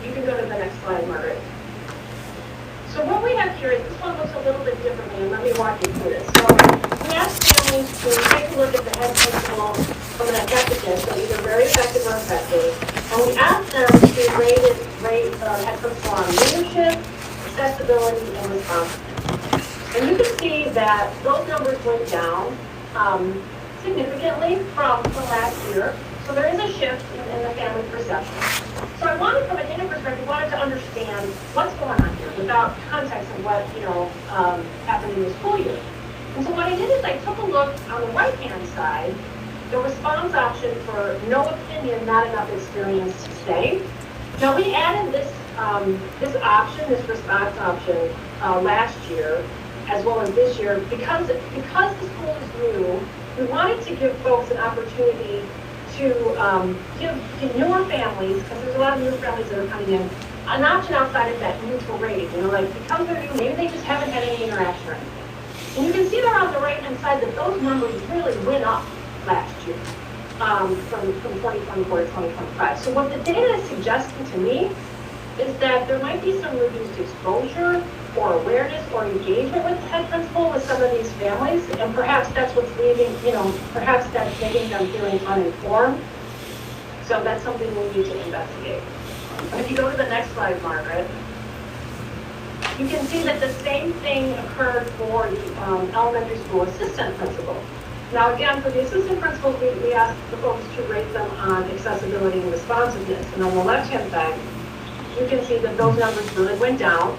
You can go to the next slide, Margaret. So what we have here is this one looks a little bit differently, and let me walk you through this. So we asked families to take a look at the head principal from an effectiveness, so either very effective or effective, and we asked them to rate the head principal on leadership, accessibility, and responsiveness. And you can see that those numbers went down significantly from last year. So there is a shift in the family perception. So I wanted, from an inner perspective, wanted to understand what's going on here without context of what, you know, happened in the school year. And so what I did is I took a look on the right-hand side, the response option for no opinion, not enough experience to stay. Now we added this this option, this response option, last year, as well as this year, because the school is new. We wanted to give folks an opportunity to give newer families, because there's a lot of new families that are coming in, an option outside of that neutral rating. You know, like because they're new, maybe they just haven't had any interaction or anything. And you can see there on the right-hand side that those numbers really went up last year, from 2024 to 2025. So what the data is suggesting to me is that there might be some reduced exposure or awareness or engagement with the head principal with some of these families, and perhaps that's what's leaving, you know, perhaps that's making them feeling uninformed. So that's something we need to investigate. If you go to the next slide, Margaret, you can see that the same thing occurred for the elementary school assistant principal. Now again, for the assistant principals, we asked the folks to rate them on accessibility and responsiveness. And on the left-hand side, you can see that those numbers really went down.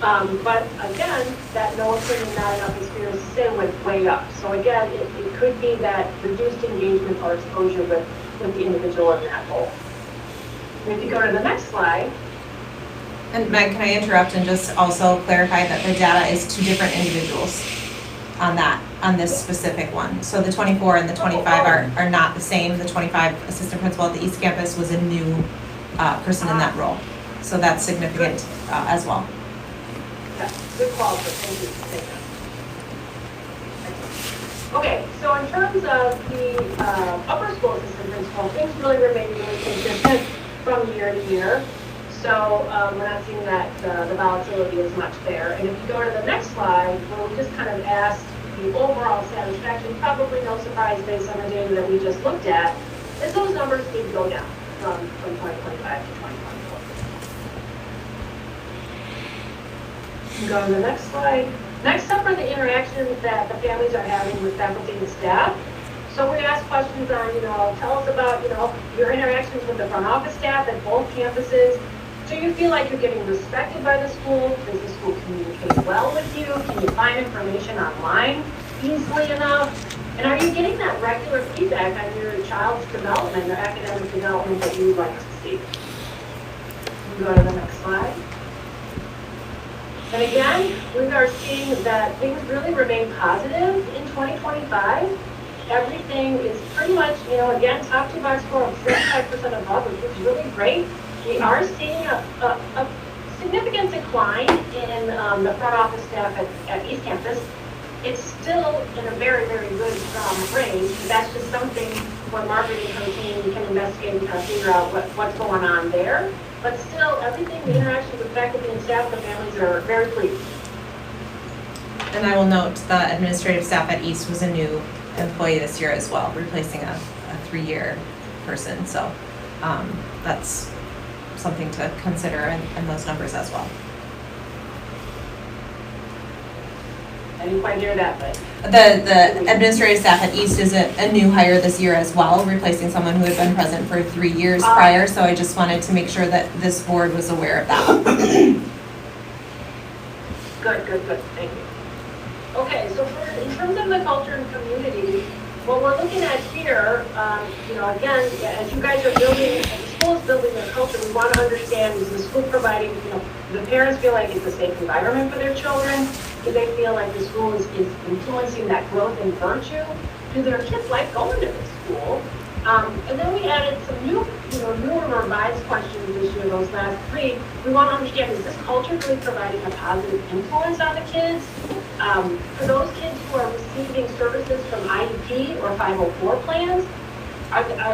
But again, that no opinion, not enough experience to say went way up. So again, it could be that reduced engagement or exposure with the individual in that role. And if you go to the next slide. And Meg, can I interrupt and just also clarify that the data is two different individuals on this specific one. So the 24 and the 25 are not the same. The 25 assistant principal at the East Campus was a new person in that role. So that's significant as well. Yeah, good call, so thank you. Okay, so in terms of the upper school assistant principal, things really remain really consistent from year to year. So we're not seeing that the volatility is much there. And if you go to the next slide, where we just kind of asked the overall satisfaction, probably no surprise based on the data that we just looked at, is those numbers need to go down from 2025 to 2024. You go to the next slide. Next up are the interactions that the families are having with faculty and staff. So we asked questions on, you know, tell us about, you know, your interactions with the front office staff at both campuses. Do you feel like you're getting respected by the school? Does the school communicate well with you? Can you find information online easily enough? And are you getting that regular feedback on your child's development, their academic development that you would like to see? We go to the next slide. And again, we are seeing that things really remain positive in 2025. everything is pretty much, again, top 2 box score of 75% above, which is really great. We are seeing a significant decline in the front office staff at East Campus. It's still in a very, very good range. That's just something where Margaret and her team can investigate and kind of figure out what's going on there. But still, everything, the interaction with faculty and staff and families are very pleased. And I will note the administrative staff at East was a new employee this year as well, replacing a 3-year person. So that's something to consider in those numbers as well. I didn't quite hear that, but. The administrative staff at East is a new hire this year as well, replacing someone who had been present for 3 years prior. So I just wanted to make sure that this board was aware of that. Good, thank you. Okay, so in terms of the culture and community, what we're looking at here, again, as you guys are building, as the school is building their culture, we want to understand, is the school providing, the parents feel like it's a safe environment for their children? Do they feel like the school is influencing that growth and virtue? Do their kids like going to the school? And then we added some newer revised questions this year, those last 3. We want to understand, is this culture really providing a positive influence on the kids? For those kids who are receiving services from IEP or 504 plans,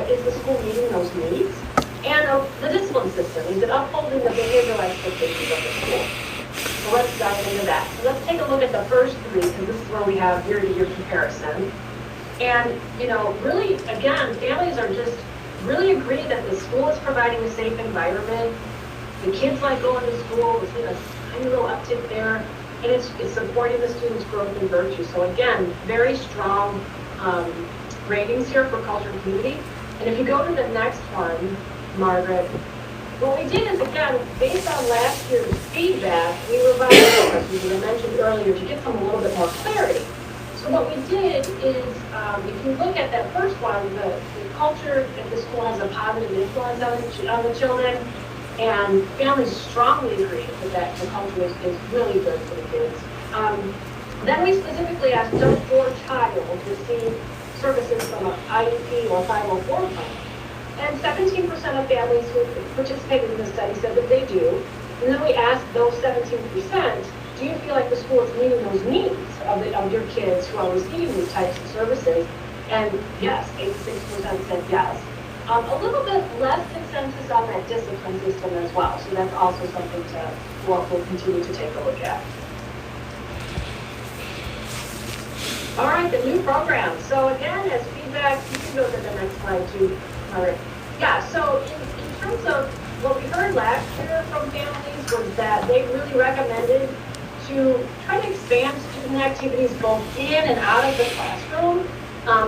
is the school meeting those needs? And the discipline system, is it upholding the behavioral expectations of the school? So let's dive into that. So let's take a look at the first 3, because this is where we have year-to-year comparison. And, really, again, families are just really agree that the school is providing a safe environment. The kids like going to school. We're seeing a tiny little uptick there. And it's supporting the students' growth and virtue. So again, very strong ratings here for culture and community. And if you go to the next one, Margaret, what we did is, again, based on last year's feedback, we revised the questions, as I mentioned earlier, to get some a little bit more clarity. So what we did is, if you look at that first one, the culture at the school has a positive influence on the children, and families strongly agree that the culture is really good for the kids. Then we specifically asked, does your child receive services from an IEP or 504 plan? And 17% of families who participated in the study said that they do. And then we asked those 17%, do you feel like the school is meeting those needs of your kids who are receiving these types of services? And yes, 86% said yes. A little bit less consensus on that discipline system as well. So that's also something we'll continue to take a look at. All right, the new program. So again, as feedback, you can go to the next slide too. All right. Yeah, so in terms of what we heard last year from families was that they really recommended to try to expand student activities both in and out of the classroom.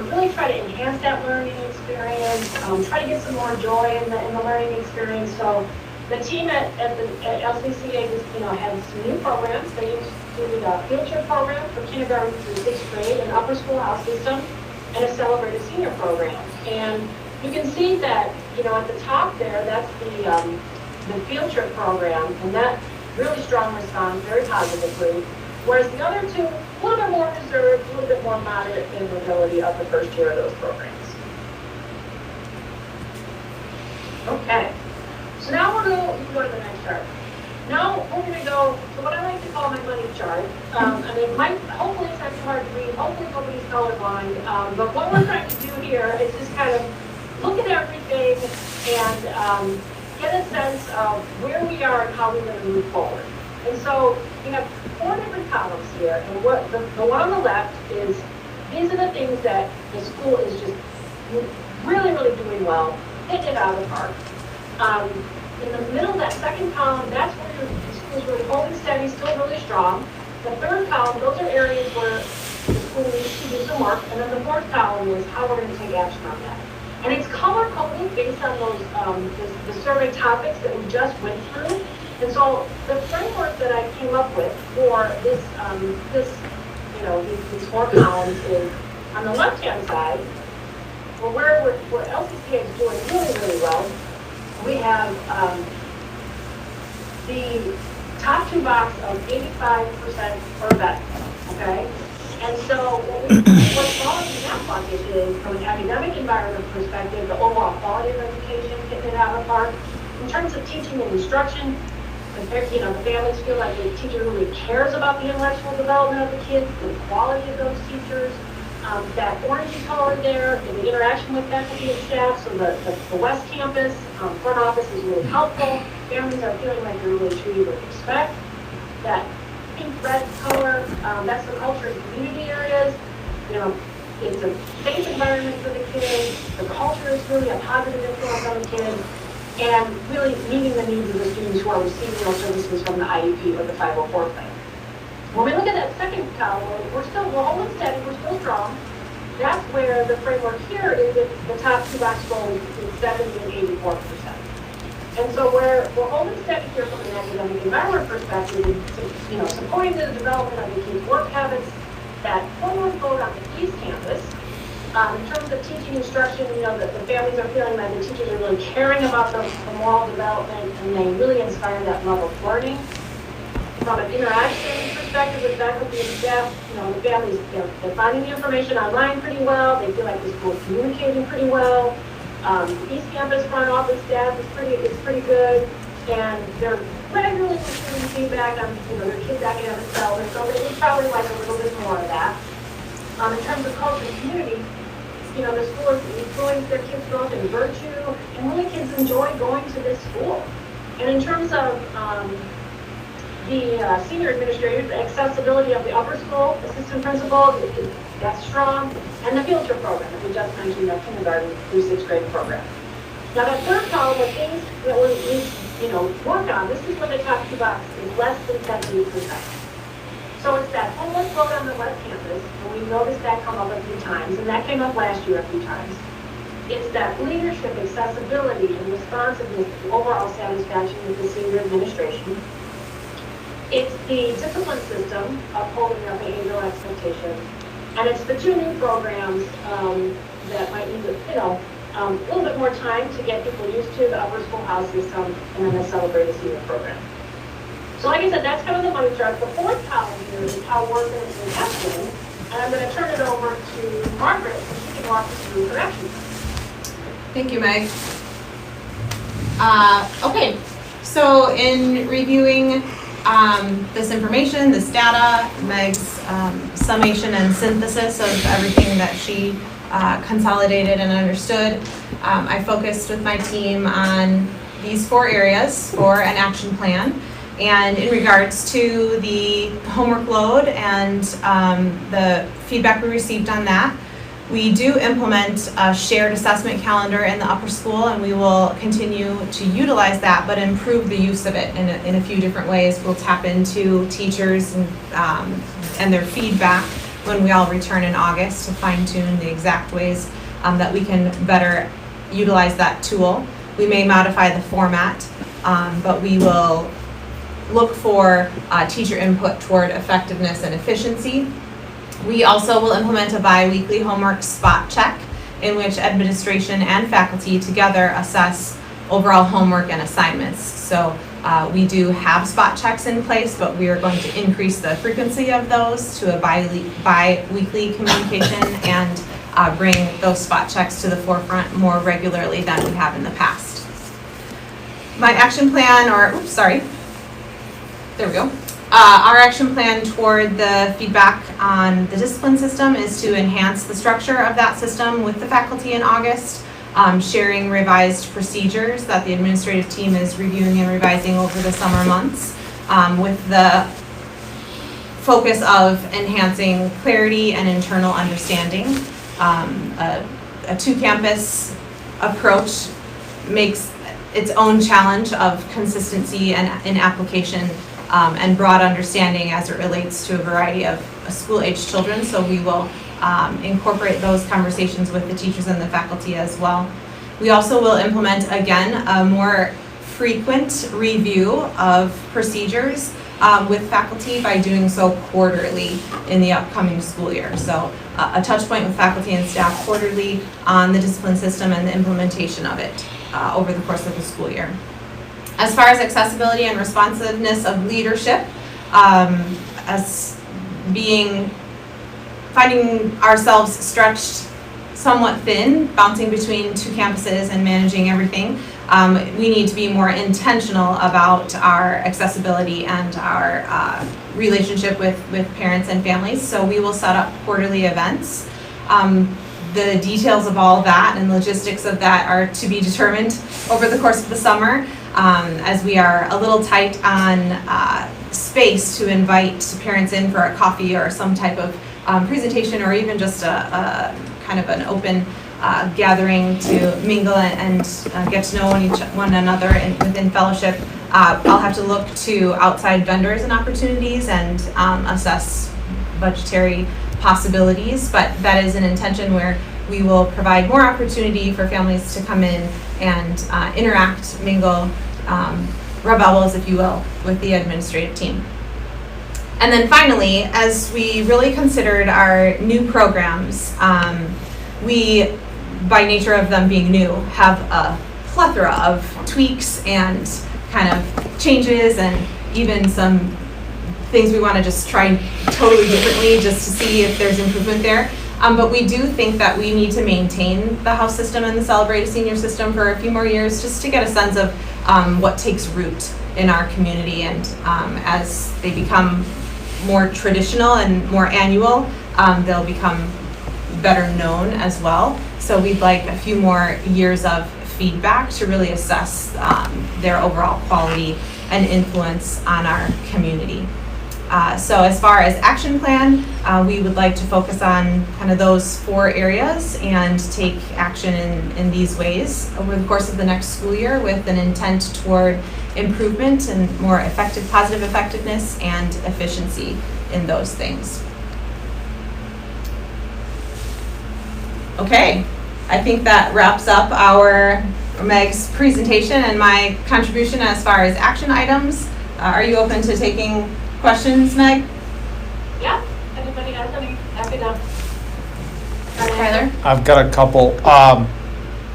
Really try to enhance that learning experience, try to get some more joy in the learning experience. So the team at LCCA just, had some new programs. They included a field trip program for kindergarten through 6th grade, an upper school house system, and a celebrated senior program. And you can see that, at the top there, that's the field trip program, and that really strong response, very positively. Whereas the other two, a little bit more reserved, a little bit more moderate in the ability of the first year of those programs. Okay, so now you can go to the next chart. Now we're going to go to what I like to call my money chart. Hopefully it's not too hard to read, hopefully nobody's colorblind, but what we're trying to do here is just kind of look at everything and get a sense of where we are and how we're going to move forward. And so we have 4 different columns here, and what the one on the left is, these are the things that the school is just really, really doing well, hitting it out of the park. In the middle, that second column, that's where the school is really holding steady, still really strong. The third column, those are areas where the school needs to do some work, and then the fourth column is how we're going to take action on that. And it's color-coded based on those the survey topics that we just went through. And so the framework that I came up with for this, these 4 columns is on the left-hand side, where LCCA is doing really, really well. We have the top 2 box of 85% or better. Okay, And so what's involved in that bucket is, from an academic environment perspective, the overall quality of education hitting it out of the park. In terms of teaching and instruction, the families feel like the teacher really cares about the intellectual development of the kids, the quality of those teachers. That orangey color there, and the interaction with faculty and staff, so the West Campus front office is really helpful. Families are feeling like they're really treated with respect. That pink red color, that's the culture and community areas. It's a safe environment for the kids. The culture is really a positive influence on the kids, and really meeting the needs of the students who are receiving those services from the IEP or the 504 plan. When we look at that second column, we're holding steady, we're still strong. That's where the framework here is that the top two box goals between 70 and 84%. And so we're holding steady here from an academic environment perspective, supporting the development of the kids' work habits. That forward vote on the East Campus. In terms of teaching instruction, the families are feeling that the teachers are really caring about the moral development, and they really inspire that love of learning. From an interaction perspective with faculty and staff, the families, they're finding the information online pretty well. They feel like the school is communicating pretty well. The East Campus front office staff is pretty good, and they're regularly receiving feedback on their kids' academic development, so they would probably like a little bit more of that. In terms of culture and community, the school is influencing their kids' growth in virtue, and really kids enjoy going to this school. And in terms of the senior administrators, the accessibility of the upper school assistant principal, that's strong, and the field trip program that we just mentioned, the kindergarten through 6th grade program. Now that third column of things that we work on, this is where the top two boxes is less than 70%. So it's that homeless vote on the West Campus, and we noticed that come up a few times, and that came up last year a few times. It's that leadership, accessibility, and responsiveness, the overall satisfaction with the senior administration. It's the discipline system upholding our behavioral expectations, and it's the two new programs that might need a little bit more time to get people used to, the upper schoolhouse system, and then the Celebrate a Senior program. So like I said, that's kind of the money chart. The fourth column here is how we're going to invest in, and I'm going to turn it over to Margaret, so she can walk us through her action plan. Thank you, Meg. Okay, so in reviewing this information, this data, Meg's summation and synthesis of everything that she consolidated and understood, I focused with my team on these 4 areas for an action plan. And in regards to the homework load and the feedback we received on that, we do implement a shared assessment calendar in the upper school, and we will continue to utilize that, but improve the use of it in a few different ways. We'll tap into teachers and their feedback when we all return in August to fine-tune the exact ways that we can better utilize that tool. We may modify the format, but we will look for teacher input toward effectiveness and efficiency. We also will implement a bi-weekly homework spot check in which administration and faculty together assess overall homework and assignments. So we do have spot checks in place, but we are going to increase the frequency of those to a bi-weekly communication and bring those spot checks to the forefront more regularly than we have in the past. My action plan, there we go. Our action plan toward the feedback on the discipline system is to enhance the structure of that system with the faculty in August, sharing revised procedures that the administrative team is reviewing and revising over the summer months, with the focus of enhancing clarity and internal understanding. A two-campus approach makes its own challenge of consistency and in application and broad understanding as it relates to a variety of school-age children. So we will incorporate those conversations with the teachers and the faculty as well. We also will implement, again, a more frequent review of procedures with faculty by doing so quarterly in the upcoming school year. So a touch point with faculty and staff quarterly on the discipline system and the implementation of it over the course of the school year. As far as accessibility and responsiveness of leadership, as being finding ourselves stretched somewhat thin, bouncing between two campuses and managing everything, we need to be more intentional about our accessibility and our relationship with parents and families. So we will set up quarterly events. The details of all that and logistics of that are to be determined over the course of the summer, as we are a little tight on space to invite parents in for a coffee or some type of presentation, or even just a kind of an open gathering to mingle and get to know one another within fellowship. I'll have to look to outside vendors and opportunities and assess budgetary possibilities, but that is an intention where we will provide more opportunity for families to come in and interact, mingle, rub elbows, if you will, with the administrative team. And then finally, as we really considered our new programs, we, by nature of them being new, have a plethora of tweaks and kind of changes and even some things we want to just try totally differently just to see if there's improvement there. But we do think that we need to maintain the house system and the Celebrate a Senior system for a few more years just to get a sense of what takes root in our community. And as they become more traditional and more annual, they'll become better known as well. So we'd like a few more years of feedback to really assess their overall quality and influence on our community. So as far as action plan, we would like to focus on kind of those 4 areas and take action in these ways over the course of the next school year with an intent toward improvement and more effective, positive effectiveness and efficiency in those things. Okay, I think that wraps up our Meg's presentation and my contribution as far as action items. Are you open to taking questions, Meg? Yeah, anybody has any? Happy to. Tyler? I've got a couple.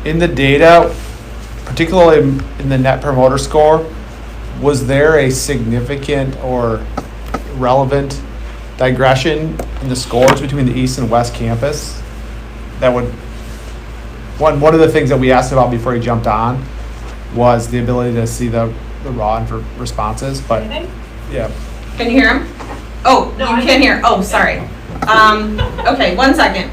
In the data, particularly in the Net Promoter Score, was there a significant or relevant digression in the scores between the East and West campus? That would, one of the things that we asked about before he jumped on was the ability to see the raw and responses, but Anything? yeah. Can you hear him? Oh, No, you I can can. hear. Oh, sorry. Okay, 1 second.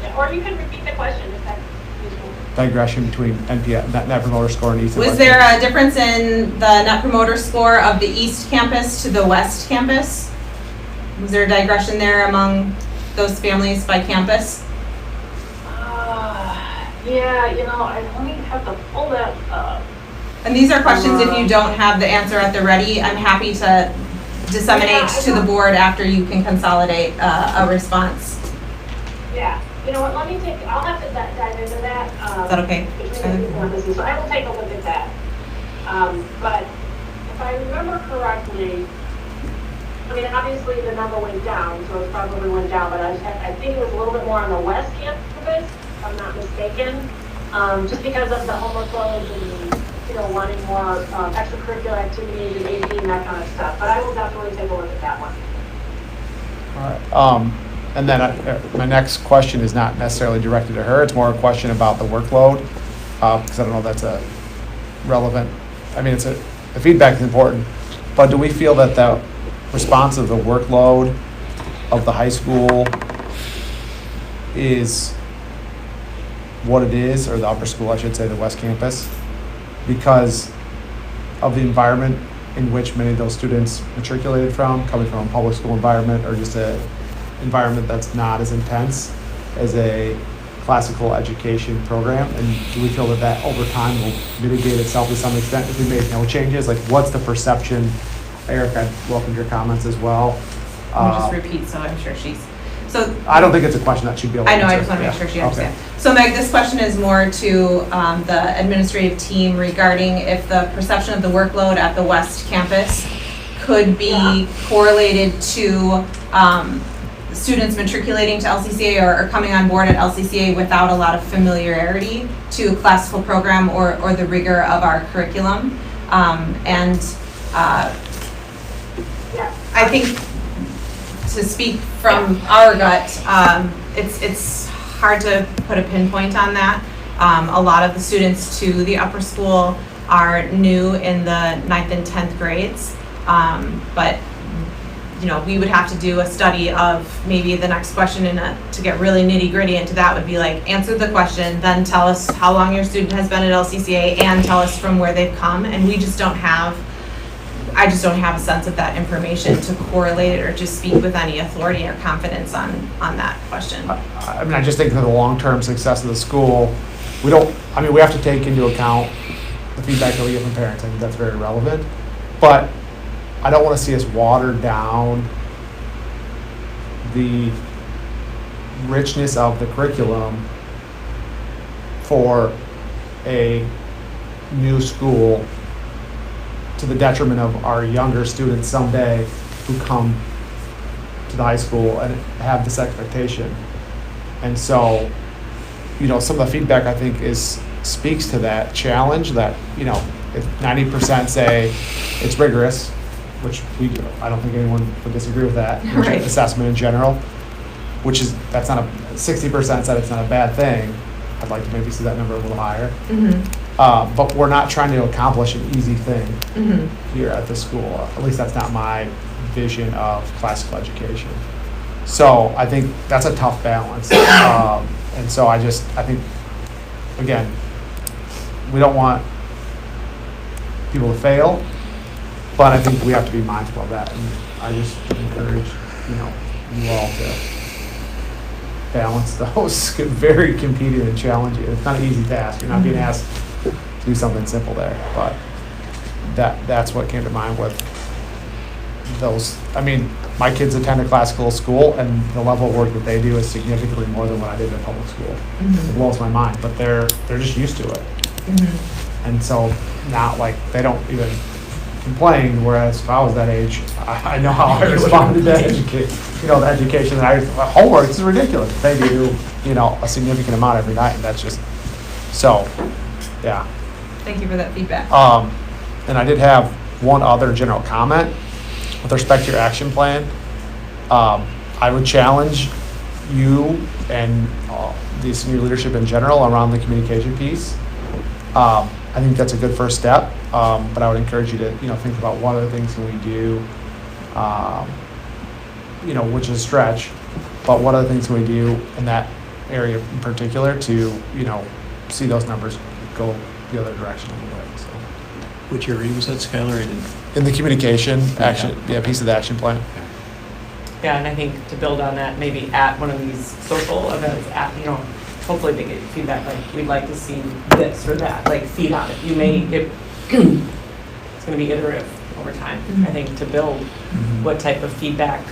Yeah, or you can repeat the question if that's useful. Digression between NPS, Net Promoter Score, and East and Was West there campus. a difference in the Net Promoter Score of the East Campus to the West Campus? Was there a digression there among those families by campus? Yeah, I only have to pull that up. And these are questions, if you don't have the answer at the ready, I'm happy to disseminate Yeah, I to the know. board after you can consolidate a response. Yeah, you know what, I'll have to dive into that. Is that okay? Between the two campuses, so I will take a look at that. But if I remember correctly, I mean, obviously the number went down, so it probably went down, but I think it was a little bit more on the West campus, if I'm not mistaken, just because of the homework loads and, wanting more extracurricular activities and AP and that kind of stuff. But I will definitely take a look at that one. All right. And then my next question is not necessarily directed to her. It's more a question about the workload, because I don't know if that's a relevant. I mean, the feedback is important, but do we feel that the response of the workload of the high school is what it is, or the upper school, I should say, the West Campus, because of the environment in which many of those students matriculated from, coming from a public school environment or just an environment that's not as intense as a classical education program? And do we feel that that over time will mitigate itself to some extent if we make no changes? Like, what's the perception? Eric, I welcome your comments as well. Let me just repeat, so I'm sure she's, so. I don't think it's a question that should be able to I know, I answer. just want to make Yeah. sure she Okay. understands. So Meg, this question is more to the administrative team regarding if the perception of the workload at the West Campus could be correlated to students matriculating to LCCA or coming on board at LCCA without a lot of familiarity to a classical program or the rigor of our curriculum. Yeah. I think to speak from our gut, it's hard to put a pinpoint on that. A lot of the students to the upper school are new in the 9th and 10th grades. But we would have to do a study of maybe the next question to get really nitty gritty into that would be like, answer the question, then tell us how long your student has been at LCCA and tell us from where they've come. And I just don't have a sense of that information to correlate it or just speak with any authority or confidence on that question. I mean, I just think for the long-term success of the school, we have to take into account the feedback that we get from parents. I think that's very relevant. But I don't want to see us water down the richness of the curriculum for a new school to the detriment of our younger students someday who come to the high school and have this expectation. And so, some of the feedback I think speaks to that challenge that, if 90% say it's rigorous, which we do, I don't think anyone would disagree with that, Right. Assessment in general, that's not 60% said it's not a bad thing. I'd like to maybe see that number a little higher. Mm-hmm. But we're not trying to accomplish an easy thing Mm-hmm. here at the school. At least that's not my vision of classical education. So I think that's a tough balance. And so I think, again, we don't want people to fail, but I think we have to be mindful of that. And I just encourage, you all to balance those very competing and challenging. It's not an easy task. You're not being asked to do something simple there, but that's what came to mind with those. I mean, my kids attend a classical school, and the level of work that they do is significantly more than what I did in public school. Mm-hmm. It blows my mind, but they're just used to it. Mm-hmm. And so not like they don't even complain, whereas if I was that age, I know how I responded to the education that homework is ridiculous. They do, a significant amount every night, and that's just, so, yeah. Thank you for that feedback. And I did have one other general comment with respect to your action plan. I would challenge you and the senior leadership in general around the communication piece. I think that's a good first step, but I would encourage you to, think about what other things can we do, which is a stretch, but what other things can we do in that area in particular to, see those numbers go the other direction a little bit, so. Which area was that, Skylar? I didn't. In the communication action, piece of the action plan. Yeah, and I think to build on that, maybe at one of these social events, hopefully they get feedback, like, we'd like to see this or that, like, feed on it. It's gonna be iterative over time, I think, to build what type of feedback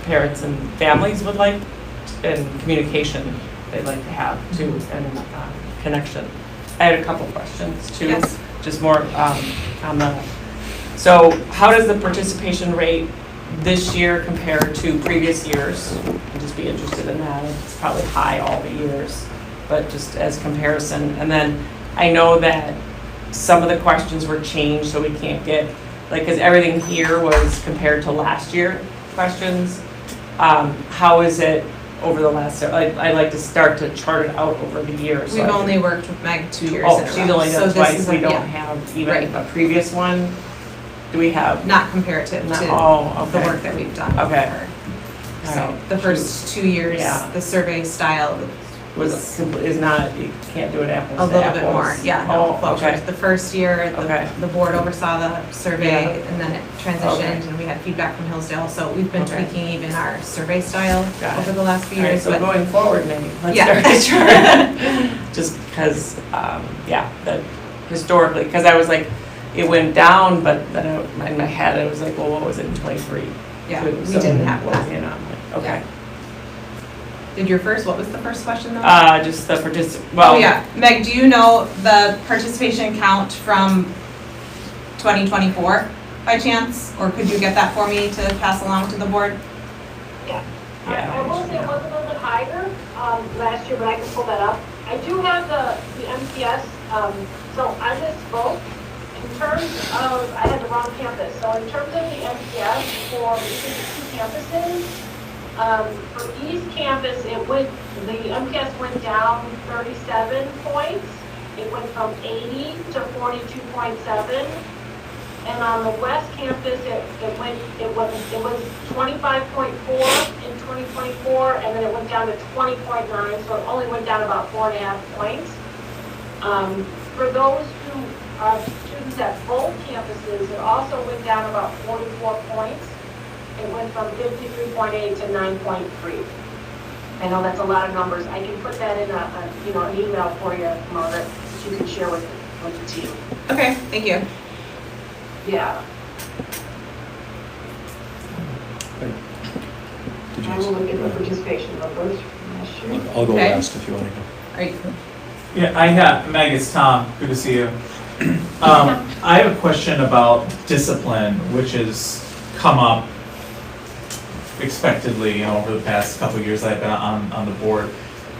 parents and families would like, and communication they'd like to have too, and connection. I had a couple questions too. Yes. Just more on the, so how does the participation rate this year compare to previous years? I'd just be interested in that. It's probably high all the years, but just as comparison. And then I know that some of the questions were changed, so we can't get, because everything here was compared to last year questions. How is it over the last, I'd like to start to chart it out over the years. We've only worked with Meg 2 years Oh, in a she's row, only so done this twice. is We a- don't yeah, have even Right. a previous one. Do we have? not comparative No. to Oh, the okay. work that we've done. Okay. before. So Alright. the first 2 years, Yeah. the survey style Is not, you can't do it apples a to little bit apples. more, yeah, no, Oh, closer. okay. The first year, Okay. the board oversaw the survey, Yeah. and then it Okay. transitioned, and we had feedback from Hillsdale, so we've been Okay. tweaking even our survey style Got it. over the last few All right, years, so but going forward, maybe, let's Yeah. start. Just because, that historically, because I was like, it went down, but then in my head, I was like, well, what was it in 23? yeah, too? we So didn't have what was that. in on it? Okay. What was the first question though? Just the Oh, yeah. Meg, do you know the participation count from 2024 by chance? Or could you get that for me to pass along to the board? Yeah. Yeah. I will say it was a little bit higher last year, but I can pull that up. I do have the MTS, so I misspoke. In terms of, I had the wrong campus, so in terms of the MTS for the two campuses. For East Campus, the MPS went down 37 points. It went from 80 to 42.7. And on the West Campus, it was 25.4 in 2024, and then it went down to 20.9, so it only went down about 4.5 points. For those who are students at both campuses, it also went down about 44 points. It went from 53.8 to 9.3. I know that's a lot of numbers. I can put that in an email for you, Margaret, that you can share with the team. Okay, thank you. Yeah. I will look at the participation numbers from last year. I'll go Okay. last if you want to go. Are you, Yeah, Meg, it's Tom. Good to see you. I have a question about discipline, which has come up expectedly, over the past couple of years I've been on the board.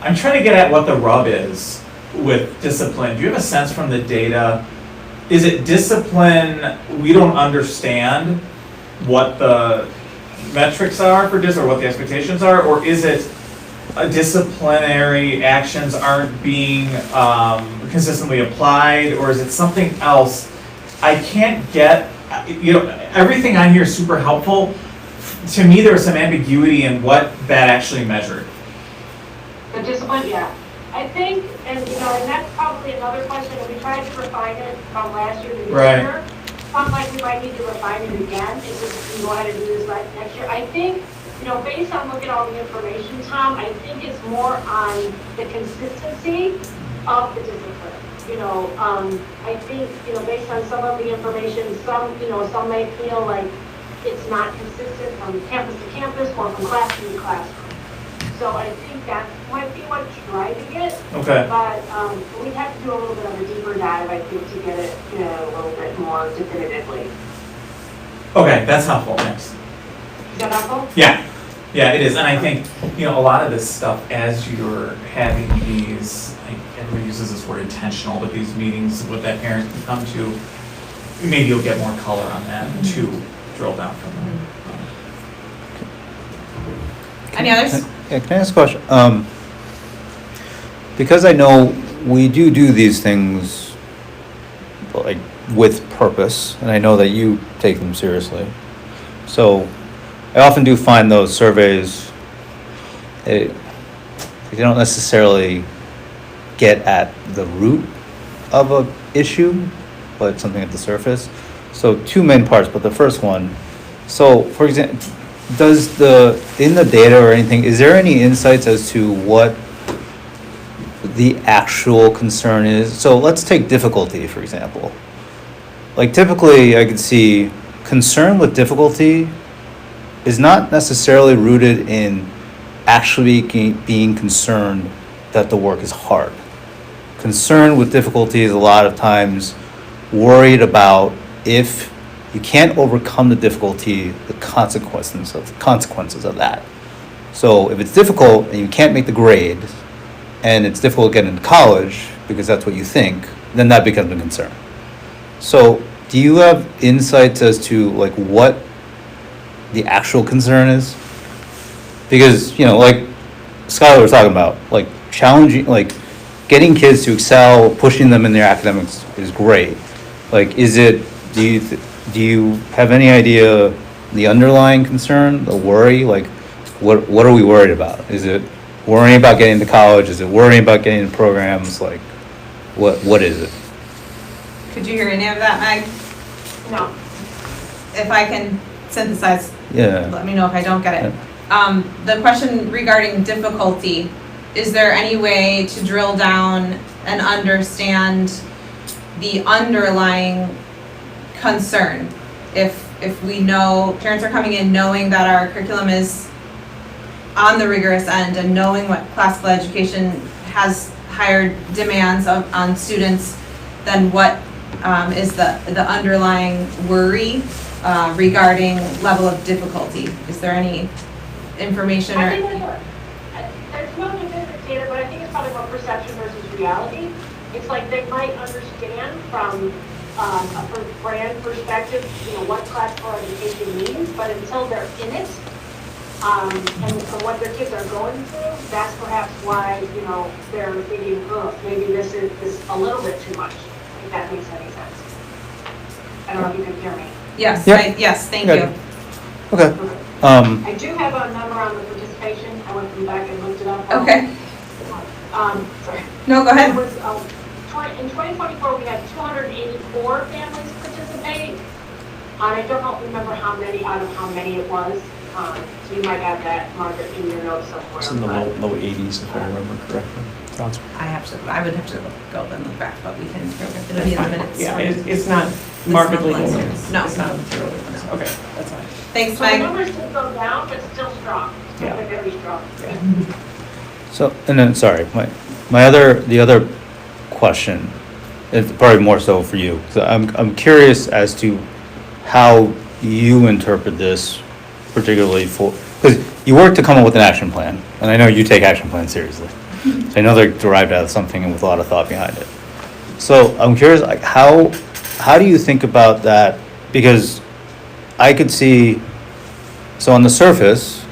I'm trying to get at what the rub is with discipline. Do you have a sense from the data? Is it discipline we don't understand what the metrics are for or what the expectations are, or is it disciplinary actions aren't being consistently applied, or is it something else? I can't get, everything on here is super helpful. To me, there was some ambiguity in what that actually measured. The discipline, yeah. I think, and that's probably another question, and we tried to refine it from last year to this year. Sounds like we might need to refine it again, if we go ahead and do this next year. I think, based on looking at all the information, Tom, I think it's more on the consistency of the discipline. I think, based on some of the information, some may feel like it's not consistent from campus to campus or from classroom to classroom. So I think that might be what's driving it. Okay. But we'd have to do a little bit of a deeper dive, I think, to get it a little bit more definitively. Okay, that's helpful, thanks. Is that helpful? Yeah, it is, and I think, a lot of this stuff, as you're having these, everybody uses this word intentional, but these meetings with that parent can come to, maybe you'll get more color on that to drill down from them. any others? Yeah, can I ask a question? Because I know we do these things like with purpose, and I know that you take them seriously. So I often do find those surveys, they don't necessarily get at the root of a issue, but something at the surface. So two main parts, but the first one, so for example, in the data or anything, is there any insights as to what the actual concern is? So let's take difficulty, for example. Like typically I could see concern with difficulty is not necessarily rooted in actually being concerned that the work is hard. Concern with difficulty is a lot of times worried about if you can't overcome the difficulty, the consequences of that. So if it's difficult and you can't make the grade, and it's difficult to get into college because that's what you think, then that becomes a concern. So do you have insights as to like what the actual concern is? Because, like Skylar was talking about, like challenging, like getting kids to excel, pushing them in their academics is great. Like, do you have any idea the underlying concern, the worry? Like, what are we worried about? Is it worrying about getting to college? Is it worrying about getting into programs? Like, what is it? Could you hear any of that, Meg? No. If I can synthesize, Yeah. let me know if I don't get it. The question regarding difficulty, is there any way to drill down and understand the underlying concern? If we know, parents are coming in knowing that our curriculum is on the rigorous end and knowing what classical education has higher demands on students, then what is the underlying worry regarding level of difficulty? Is there any information I or? think there's no definitive data, but I think it's probably more perception versus reality. It's like they might understand from a brand perspective, what classical education means, but until they're in it, and what their kids are going through, that's perhaps why, they're thinking, oh, maybe this is a little bit too much, if that makes any sense. I don't know if you can hear me. Yes, Yeah. yes, thank Good. you. Okay. I do have a number on the participation. I went back and looked it up. Okay, Sorry. no, go It ahead. was, in 2024, we had 284 families participate. And I don't remember how many out of how many it was. So you might have that, Margaret, in your notes somewhere. It's in the but- low 80s, if I remember correctly. Sounds I would have to go and look back, but we can, it'll be in the minutes. Yeah, it's not markedly It's not more. less. No. It's not materially less. Okay, that's fine. Thanks, So the Meg. numbers did go down, but still strong. Yeah. They're very strong. So, and then, sorry, the other question, is probably more so for you. So I'm curious as to how you interpret this, particularly because you work to come up with an action plan, and I know you take action plans seriously. So I know they're derived out of something and with a lot of thought behind it. So I'm curious, like, how do you think about that? Because I could see, so on the surface,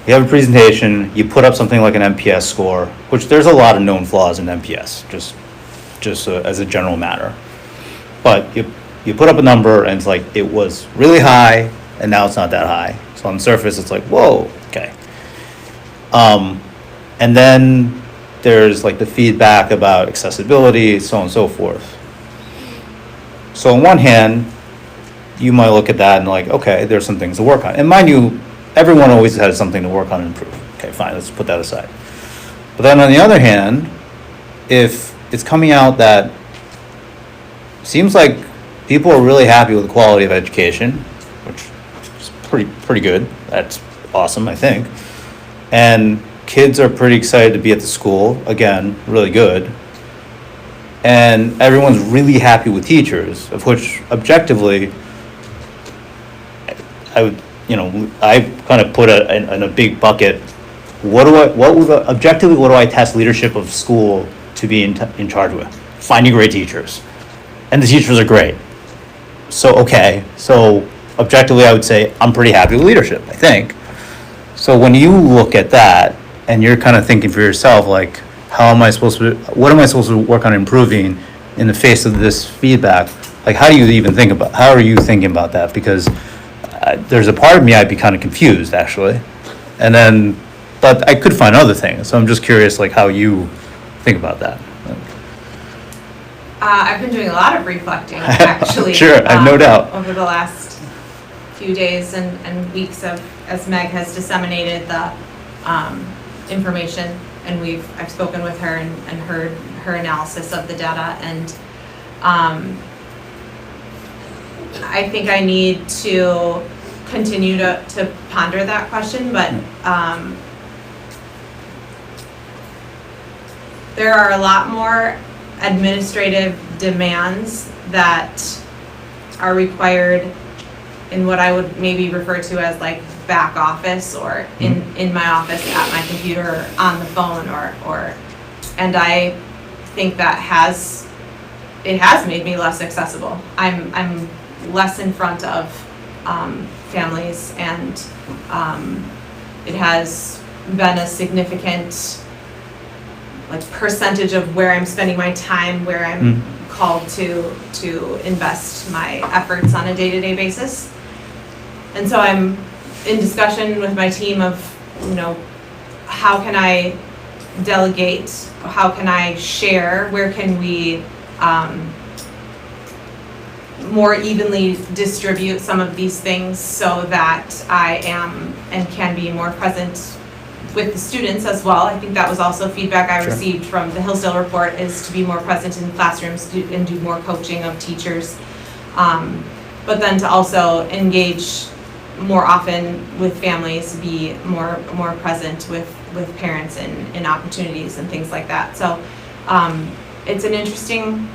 you have a presentation, you put up something like an MPS score, which there's a lot of known flaws in MPS, just as a general matter. But you put up a number and it's like, it was really high and now it's not that high. So on the surface, it's like, whoa, okay. And then there's like the feedback about accessibility, so on and so forth. So on one hand, you might look at that and like, okay, there's some things to work on. And mind you, everyone always has something to work on and improve. Okay, fine, let's put that aside. But then on the other hand, if it's coming out that seems like people are really happy with the quality of education, which is pretty good. That's awesome, I think. And kids are pretty excited to be at the school, again, really good. And everyone's really happy with teachers, of which objectively, I kind of put in a big bucket. Objectively, what do I task leadership of school to be in charge with? Finding great teachers. And the teachers are great. So, okay, so objectively, I would say I'm pretty happy with leadership, I think. So when you look at that and you're kind of thinking for yourself, like, what am I supposed to work on improving in the face of this feedback? Like, how are you thinking about that? Because there's a part of me I'd be kind of confused, actually. But I could find other things. So I'm just curious, like, how you think about that. I've been doing a lot of reflecting, actually. Sure, I have no doubt. Over the last few days and weeks as Meg has disseminated the information, and I've spoken with her and heard her analysis of the data, and I think I need to continue to ponder that question, but there are a lot more administrative demands that are required in what I would maybe refer to as like back office, or in my office at my computer or on the phone, and I think that has made me less accessible. I'm less in front of families, and it has been a significant percentage of where I'm spending my time, where I'm called to invest my efforts on a day-to-day basis. And so I'm in discussion with my team of, how can I delegate, how can I share, where can we more evenly distribute some of these things so that I am and can be more present with the students as well. I think that was also feedback I received from the Hillsdale report, is to be more present in classrooms and do more coaching of teachers. But then to also engage more often with families, be more present with parents in opportunities and things like that. So it's an interesting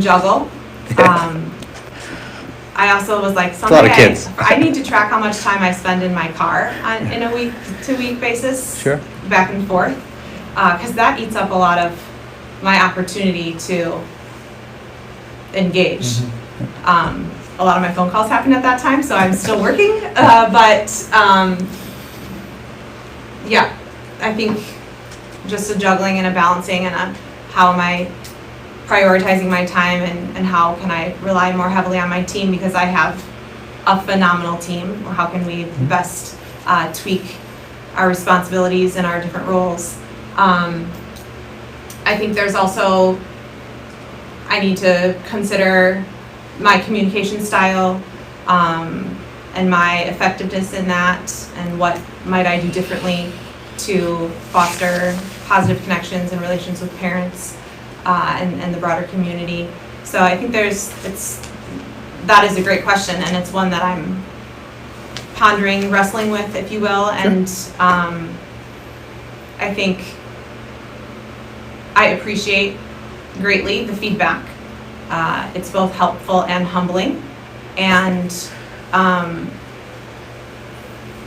juggle. I also was like, someday I need to track how much time I spend in my car in a week-to-week basis, back and forth, because that eats up a lot of my opportunity to engage. a lot of my phone calls happened at that time, so I'm still working. Yeah, I think just a juggling and a balancing and a how am I prioritizing my time and how can I rely more heavily on my team because I have a phenomenal team, or how can we best tweak our responsibilities and our different roles. I think there's also, I need to consider my communication style and my effectiveness in that, and what might I do differently to foster positive connections and relations with parents and the broader community. So I think that is a great question, and it's one that I'm pondering, wrestling with, if you will, and I think I appreciate greatly the feedback. It's both helpful and humbling, and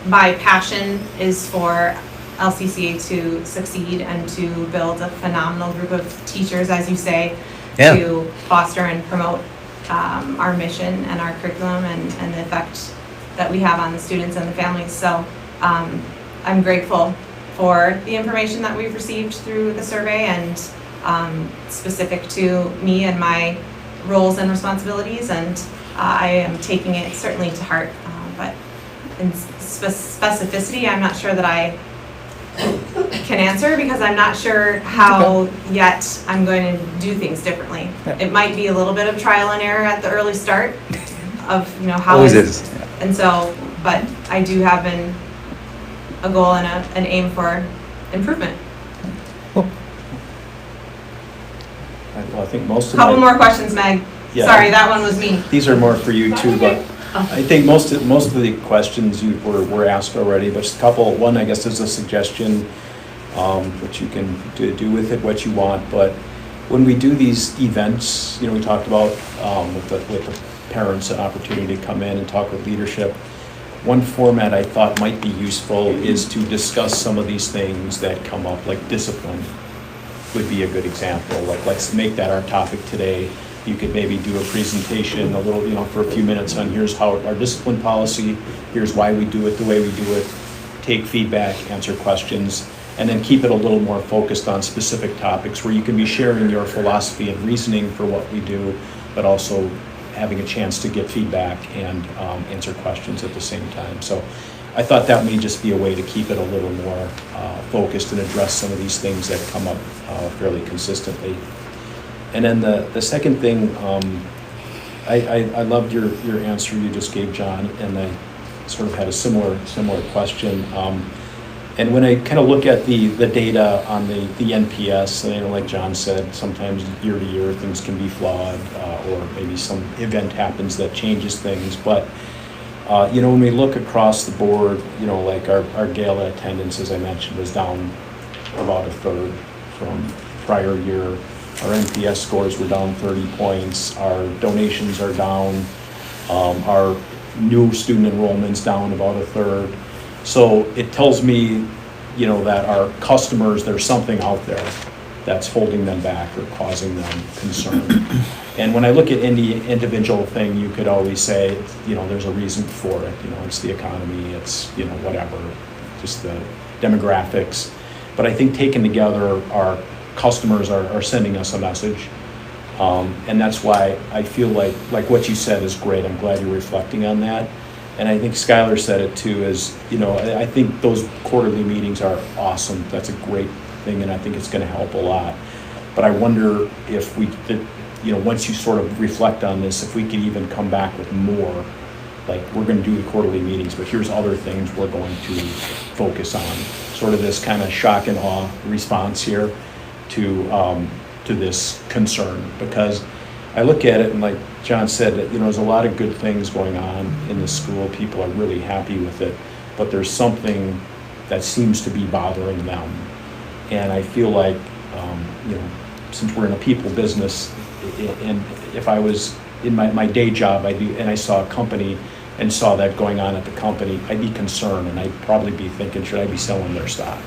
my passion is for LCCA to succeed and to build a phenomenal group of teachers, as you say, to foster and promote our mission and our curriculum and the effect that we have on the students and the families. So I'm grateful for the information that we've received through the survey, and specific to me and my roles and responsibilities, and I am taking it certainly to heart, but in specificity, I'm not sure that I can answer, because I'm not sure how yet I'm going to do things differently. It might be a little bit of trial and error at the early start of, how Always is. and so, but I do have a goal and an aim for improvement. Well, I think most of Couple more questions, Meg. Yeah. Sorry, that one was me. These are more for you too, but I think most of the questions were asked already, but just a couple. One, I guess, is a suggestion, which you can do with it what you want. But when we do these events, we talked about with the parents an opportunity to come in and talk with leadership. One format I thought might be useful is to discuss some of these things that come up, like discipline would be a good example. Like, let's make that our topic today. You could maybe do a presentation, a little, for a few minutes on here's how our discipline policy, here's why we do it the way we do it, take feedback, answer questions, and then keep it a little more focused on specific topics where you can be sharing your philosophy and reasoning for what we do, but also having a chance to get feedback and answer questions at the same time. So I thought that may just be a way to keep it a little more focused and address some of these things that come up fairly consistently. And then the second thing, I loved your answer you just gave, John, and I sort of had a similar question. And when I kind of look at the data on the NPS, and like John said, sometimes year to year things can be flawed, or maybe some event happens that changes things. But when we look across the board, like our gala attendance, as I mentioned, was down about a third from prior year. Our NPS scores were down 30 points. Our donations are down. Our new student enrollment's down about a third. So it tells me, that our customers, there's something out there that's holding them back or causing them concern. And when I look at any individual thing, you could always say, there's a reason for it. It's the economy, it's, whatever, just the demographics. But I think taken together, our customers are sending us a message. And that's why I feel like what you said is great. I'm glad you're reflecting on that. And I think Skylar said it too, I think those quarterly meetings are awesome. That's a great thing, and I think it's going to help a lot. But I wonder if we did, once you sort of reflect on this, if we could even come back with more, like we're going to do the quarterly meetings, but here's other things we're going to focus on. Sort of this kind of shock and awe response here to this concern, because I look at it and like John said, there's a lot of good things going on in the school. People are really happy with it, but there's something that seems to be bothering them. And I feel like, since we're in a people business, and if I was in my day job, and I saw a company and saw that going on at the company, I'd be concerned, and I'd probably be thinking, should I be selling their stock?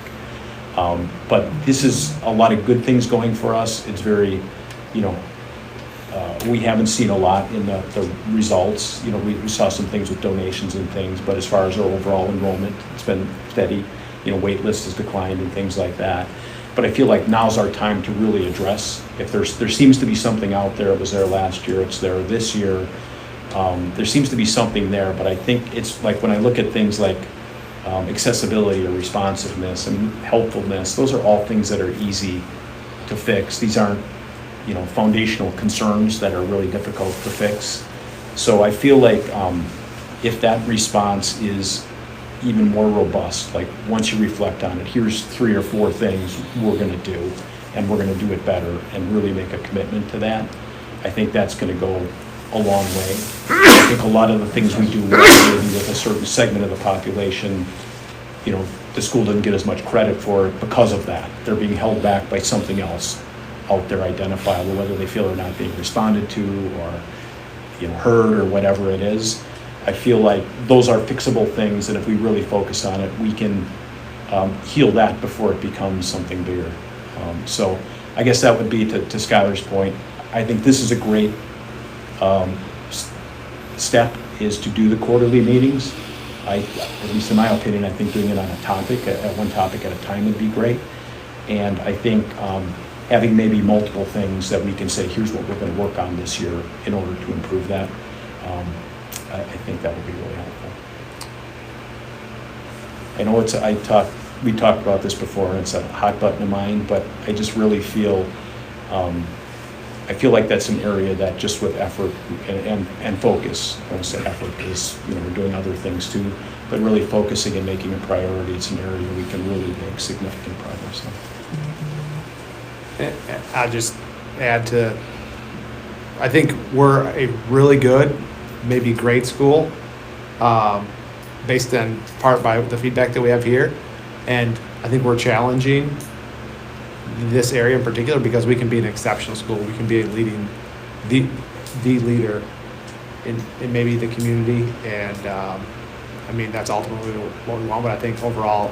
But this is a lot of good things going for us. It's very, We haven't seen a lot in the results. You know, we saw some things with donations and things, but as far as our overall enrollment, it's been steady. You know, wait list has declined and things like that. But I feel like now's our time to really address, if there seems to be something out there, it was there last year, it's there this year. There seems to be something there, but I think it's like when I look at things like accessibility or responsiveness and helpfulness, those are all things that are easy to fix. These aren't, you know, foundational concerns that are really difficult to fix. So I feel like if that response is even more robust, like once you reflect on it, here's 3 or 4 things we're going to do, and we're going to do it better and really make a commitment to that, I think that's going to go a long way. I think a lot of the things we do well, maybe with a certain segment of the population, you know, the school doesn't get as much credit for it because of that. They're being held back by something else out there identifiable, whether they feel they're not being responded to or, you know, heard or whatever it is. I feel like those are fixable things, and if we really focus on it, we can heal that before it becomes something bigger. So I guess that would be to Skylar's point. I think this is a great step, is to do the quarterly meetings. At least in my opinion, I think doing it on a topic, at one topic at a time would be great. And I think having maybe multiple things that we can say, here's what we're going to work on this year in order to improve that, I think that would be really helpful. I know we talked about this before, and it's a hot button of mine, but I just really feel, I feel like that's an area that just with effort and focus, I won't say effort because, you know, we're doing other things too, but really focusing and making a priority, it's an area we can really make significant progress on. I'll just add to, I think we're a really good, maybe great school, based in part by the feedback that we have here. And I think we're challenging this area in particular because we can be an exceptional school. We can be the leader in maybe the community. And I mean, that's ultimately what we want. But I think overall,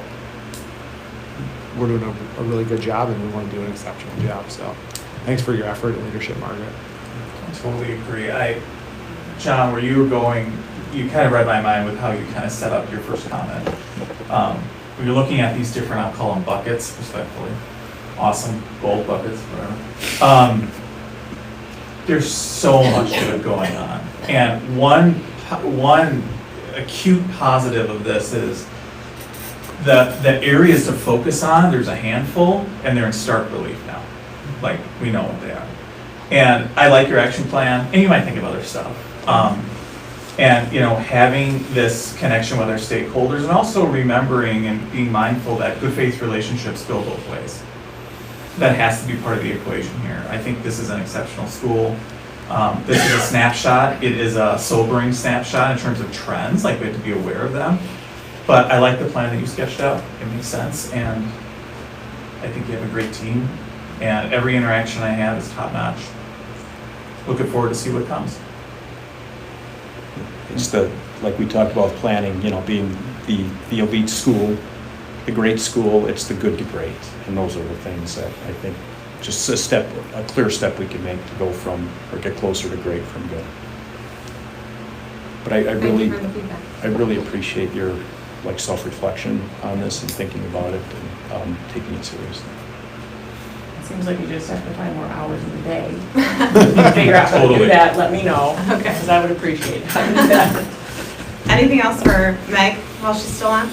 we're doing a really good job, and we want to do an exceptional job. So thanks for your effort and leadership, Margaret. I totally agree. John, where you were going, you kind of read my mind with how you kind of set up your first comment. When you're looking at these different, I'll call them buckets, respectfully. Awesome, gold buckets, whatever. There's so much good going on. And one acute positive of this is the areas to focus on, there's a handful, and they're in stark relief now. Like, we know what they are. And I like your action plan, and you might think of other stuff. And, you know, having this connection with our stakeholders, and also remembering and being mindful that good faith relationships go both ways. That has to be part of the equation here. I think this is an exceptional school. This is a snapshot. It is a sobering snapshot in terms of trends, like we have to be aware of them. But I like the plan that you sketched out. It makes sense, and I think you have a great team. And every interaction I have is top notch. Looking forward to see what comes. It's like we talked about planning, you know, being the elite school, the great school, it's the good to great. And those are the things that I think just a clear step we can make to go from, or get closer to great from good. But I really appreciate your like self-reflection on this and thinking about it and taking it seriously. It seems like you just have to find more hours in the day. If you figure out how to do that, let me know. Okay. Because I would appreciate how to do that. Anything else for Meg while she's still on?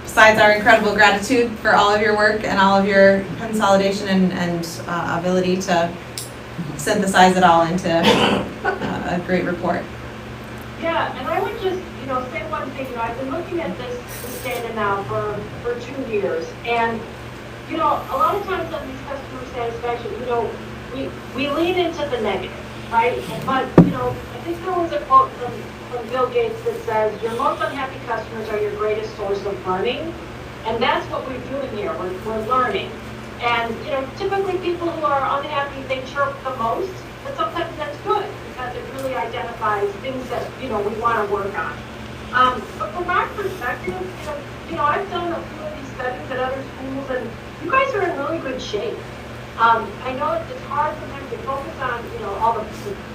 Besides our incredible gratitude for all of your work and all of your consolidation and ability to synthesize it all into a great report. Yeah, and I would just, say one thing. I've been looking at this data now for 2 years, and a lot of times on these customer satisfaction, we lean into the negative, right? But I think there was a quote from Bill Gates that says, "Your most unhappy customers are your greatest source of learning," and that's what we're doing here. We're learning, and typically people who are unhappy, they chirp the most, but sometimes that's good because it really identifies things that we want to work on. But from my perspective, I've done a few of these studies at other schools, and you guys are in really good shape. I know it's hard sometimes to focus on, all the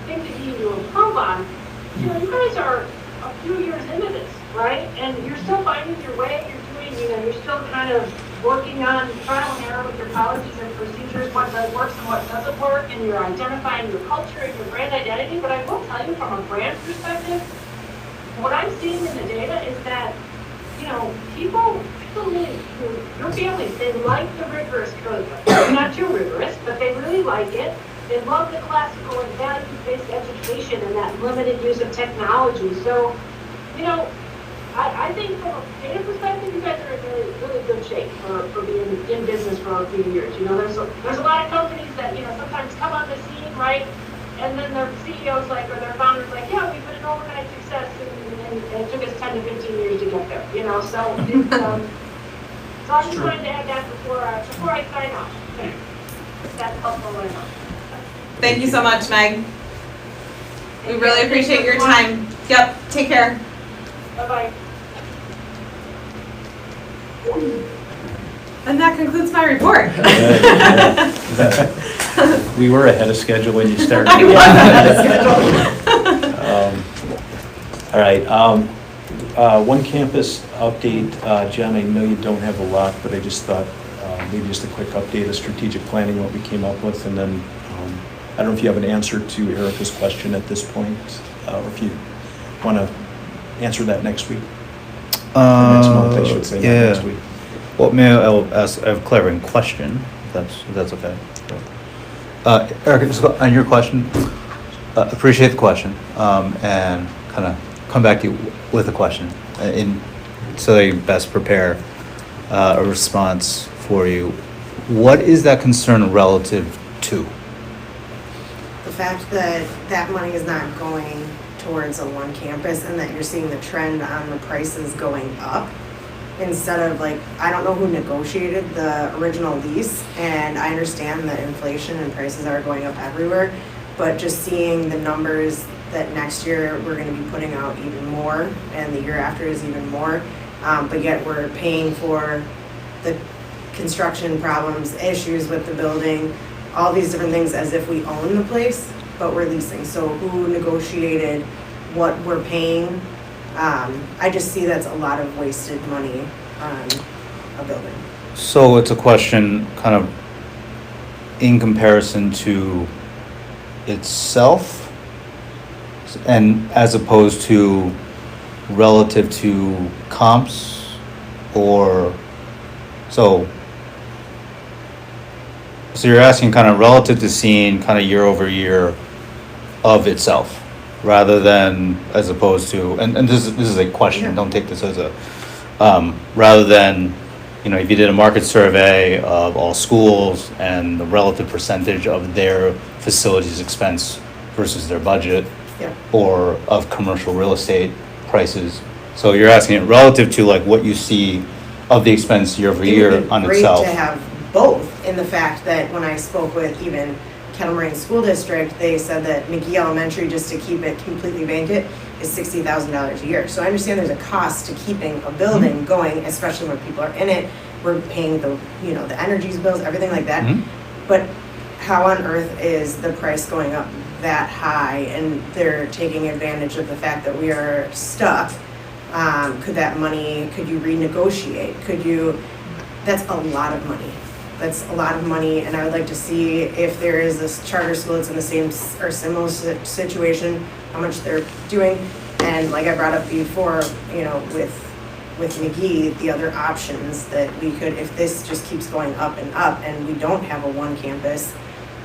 things that you need to improve on. You guys are a few years into this, right? And you're still finding your way, you're still kind of working on trial and error with your policies and procedures, what does work and what doesn't work, and you're identifying your culture and your brand identity. But I will tell you from a brand perspective, what I'm seeing in the data is that, people really, your families, they like the rigorous curriculum. Not too rigorous, but they really like it. They love the classical and value-based education and that limited use of technology. So, I think from a data perspective, you guys are in really, really good shape for being in business for a few years. There's a lot of companies that, sometimes come on the scene, right? And then their CEOs or their founders yeah, we've been an overnight success and it took us 10 to 15 years to get there, so it's, so I just wanted to add that before I sign off. Okay. That's helpful right now. Thank you so much, Meg. We really appreciate your time. Yep, take care. Bye-bye. And that concludes my report. We were ahead of schedule when you started. I was ahead of schedule. All right, one campus update. Jen, I know you don't have a lot, but I just thought maybe just a quick update of strategic planning, what we came up with, and then I don't know if you have an answer to Erica's question at this point, or if you want to answer that next week. Next month, I should say, yeah. not next week. Well, I'll ask a clarifying question, if that's okay. Erica, just on your question, appreciate the question, and kind of come back to you with a question, so that you best prepare a response for you. What is that concern relative to? The fact that that money is not going towards a one campus and that you're seeing the trend on the prices going up instead of I don't know who negotiated the original lease, and I understand that inflation and prices are going up everywhere, but just seeing the numbers that next year we're going to be putting out even more and the year after is even more, but yet we're paying for the construction problems, issues with the building, all these different things as if we own the place, but we're leasing. So who negotiated what we're paying? I just see that's a lot of wasted money on a building. So it's a question kind of in comparison to itself, and as opposed to relative to comps, or so you're asking kind of relative to seeing kind of year over year of itself, rather than as opposed to, and this is a question, Yeah. Don't take this as a, rather than, if you did a market survey of all schools and the relative percentage of their facilities expense versus their budget, Yeah. or of commercial real estate prices. So you're asking it relative to what you see of the expense year over year on itself. It would be great to have both, in the fact that when I spoke with even Kettle Moraine School District, they said that McGee Elementary, just to keep it completely vacant, is $60,000 a year. So I understand there's a cost to keeping a building going, especially when people are in it. We're paying the energy bills, everything like that. Mhm. But how on earth is the price going up that high, and they're taking advantage of the fact that we are stuck? Could you renegotiate? That's a lot of money. That's a lot of money, and I would like to see if there is this charter school that's in the same or similar situation, how much they're doing. And like I brought up before, with McGee, the other options that we could, if this just keeps going up and we don't have a one campus,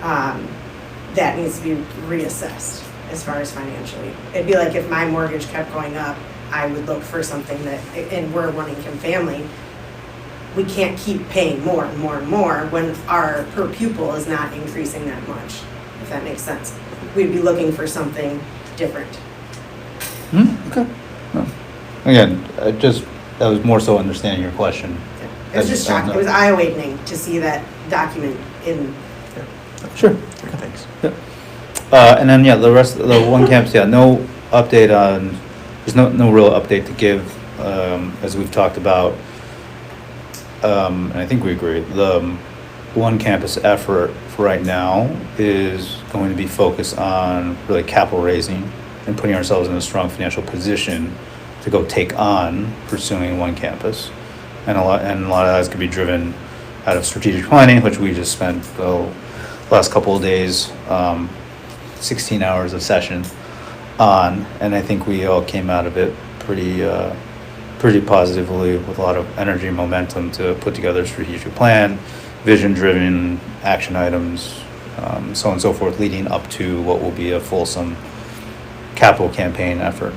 that needs to be reassessed as far as financially. It'd be like if my mortgage kept going up, I would look for something that, and we're one income family, we can't keep paying more and more and more when our per pupil is not increasing that much, if that makes sense. We'd be looking for something different. Okay. No. Again, that was more so understanding your question. It was just shocking. It was eye-awakening to see that document in. Sure. Thanks. And then, the rest of the one campus, no update on, there's no real update to give, as we've talked about. And I think we agree, one campus effort for right now is going to be focused on really capital raising and putting ourselves in a strong financial position to go take on pursuing one campus. And a lot of that is going to be driven out of strategic planning, which we just spent the last couple of days, 16 hours of session on, and I think we all came out of it pretty positively with a lot of energy and momentum to put together a strategic plan, vision-driven action items, so on and so forth, leading up to what will be a fulsome capital campaign effort.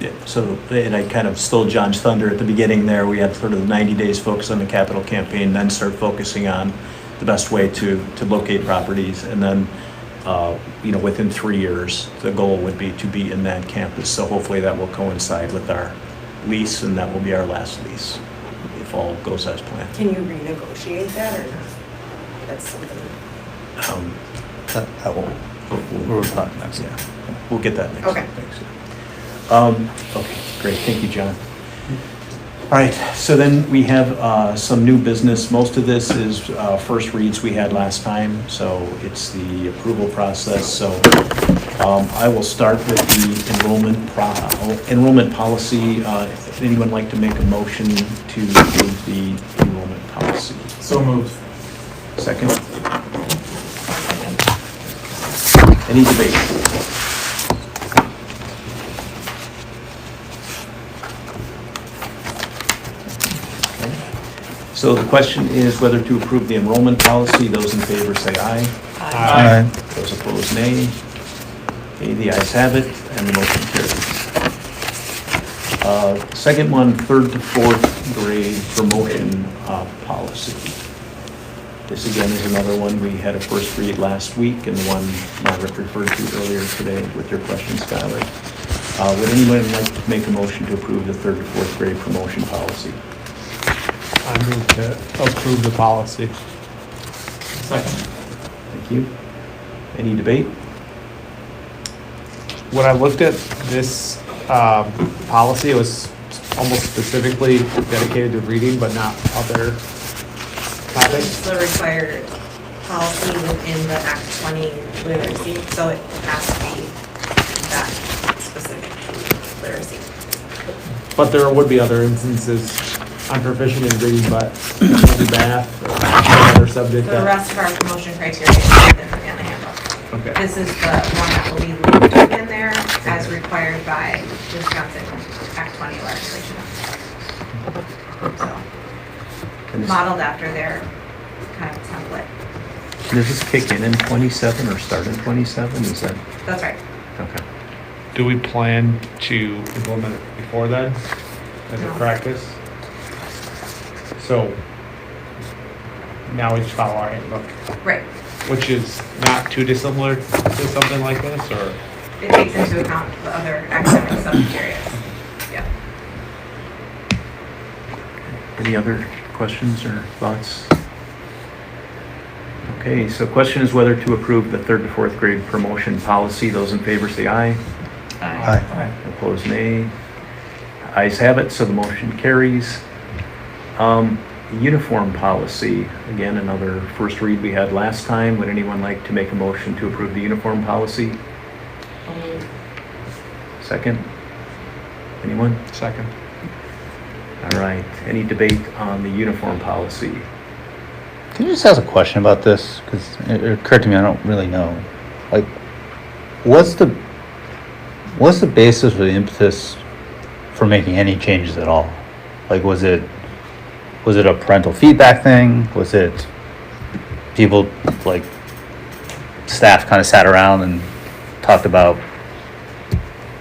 Yeah, so, and I kind of stole John's thunder at the beginning there. We had sort of the 90 days focus on the capital campaign, then start focusing on the best way to locate properties. And then, within 3 years, the goal would be to be in that campus. So hopefully that will coincide with our lease, and that will be our last lease, if all goes as planned. Can you renegotiate that or not? That's something. That will, we'll talk next. Yeah, we'll get that next. Okay. Thanks. Okay, great, thank you, John. All right, so then we have some new business. Most of this is first reads we had last time, so it's the approval process. So I will start with the enrollment policy. If anyone like to make a motion to approve the enrollment policy? So moved. Second? Any debate? So the question is whether to approve the enrollment policy. Those in favor say aye. Aye. Those opposed, nay. Okay, the ayes have it, and the motion carries. Second one, 3rd to 4th grade promotion policy. This again is another one. We had a first read last week, and the one Margaret referred to earlier today with your questions, Skylar. Would anyone like to make a motion to approve the 3rd to 4th grade promotion policy? I move to approve the policy. Second. Thank you. Any debate? When I looked at this policy, it was almost specifically dedicated to reading, but not other topics. It's the required policy within the Act 20 literacy, so it has to be that specific literacy. But there would be other instances. I'm proficient in reading, but maybe math or another subject. The rest of our promotion criteria is within the family handbook. Okay. This is the one that will be looped in there as required by Wisconsin Act 20 legislation. So, modeled after their kind of template. Does this kick in 27 or start in 27? Is that? That's right. Okay. Do we plan to implement it before then as a No. practice? So now we just follow our handbook, Right. which is not too dissimilar to something like this, or? It takes into account the other academic subject areas. Yeah. Any other questions or thoughts? Okay, so question is whether to approve the 3rd to 4th grade promotion policy. Those in favor say aye. Aye. Opposed, nay. Ayes have it, so the motion carries. Uniform policy, again, another first read we had last time. Would anyone like to make a motion to approve the uniform policy? Second? Anyone? Second. All right, any debate on the uniform policy? Can you just ask a question about this? Because it occurred to me, I don't really know. Like, what's the basis or the impetus for making any changes at all? Like, was it a parental feedback thing? Was it people, like, staff kind of sat around and talked about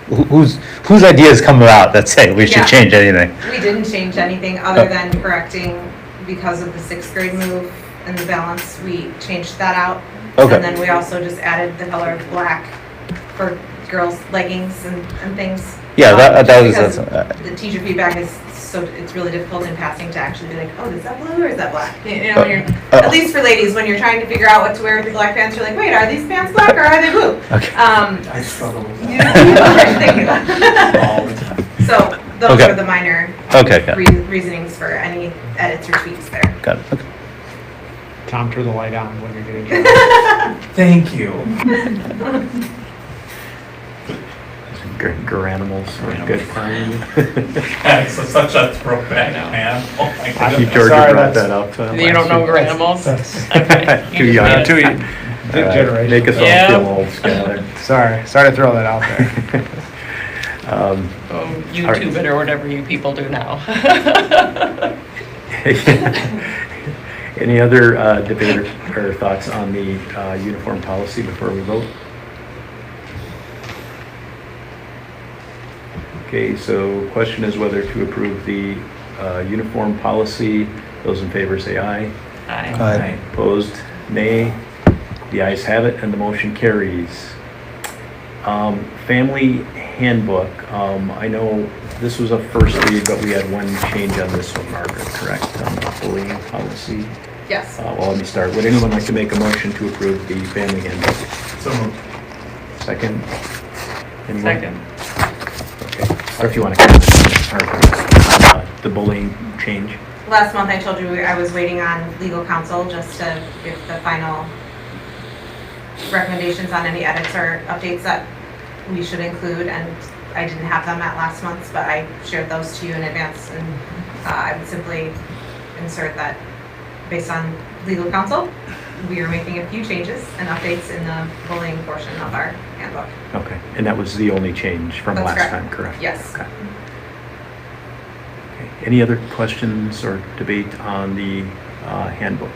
whose ideas come about that say we should Yeah. change anything? We didn't change anything other than correcting because of the 6th grade move and the balance. We changed that out. Okay. And then we also just added the color of black for girls' leggings and things. Yeah, that was Because that's, the teacher feedback is so, it's really difficult in passing to actually be like, oh, is that blue or is that black? You know, when you're, at least for ladies, when you're trying to figure out what to wear with the black pants, you're like, wait, are these pants black or are they blue? Okay. I struggle with that. Thank you. So those Okay. were the minor Okay, got it. reasonings for any edits or tweaks there. Got it, okay. Tom, turn the light on when you're getting done. Thank you. Garanimals are good. That's such a throwback, man. Oh my I goodness. Georgia Sorry, brought that's- that up. You don't know granimals? Okay. Too You just young. made it Too sound- Good generation. Make us all Yeah. feel old, Skylar. Sorry to throw that out there. Oh, YouTube it or whatever you people do now. Any other debate or thoughts on the uniform policy before we vote? Okay, so question is whether to approve the uniform policy. Those in favor say aye. Aye. Aye. Opposed, nay. The ayes have it and the motion carries. Family handbook, I know this was a first read, but we had one change on this one, Margaret, correct? On the bullying policy. Yes. Well, let me start. Would anyone like to make a motion to approve the family handbook? So moved. Second? Anyone? Second. Okay. Or if you want to comment on the bullying change. Last month I told you I was waiting on legal counsel just to give the final recommendations on any edits or updates that we should include, and I didn't have them at last month's, but I shared those to you in advance, and I would simply insert that based on legal counsel, we are making a few changes and updates in the bullying portion of our handbook. Okay, and that was the only change from That's last correct. time, correct? Yes. Okay. Okay. Any other questions or debate on the handbook?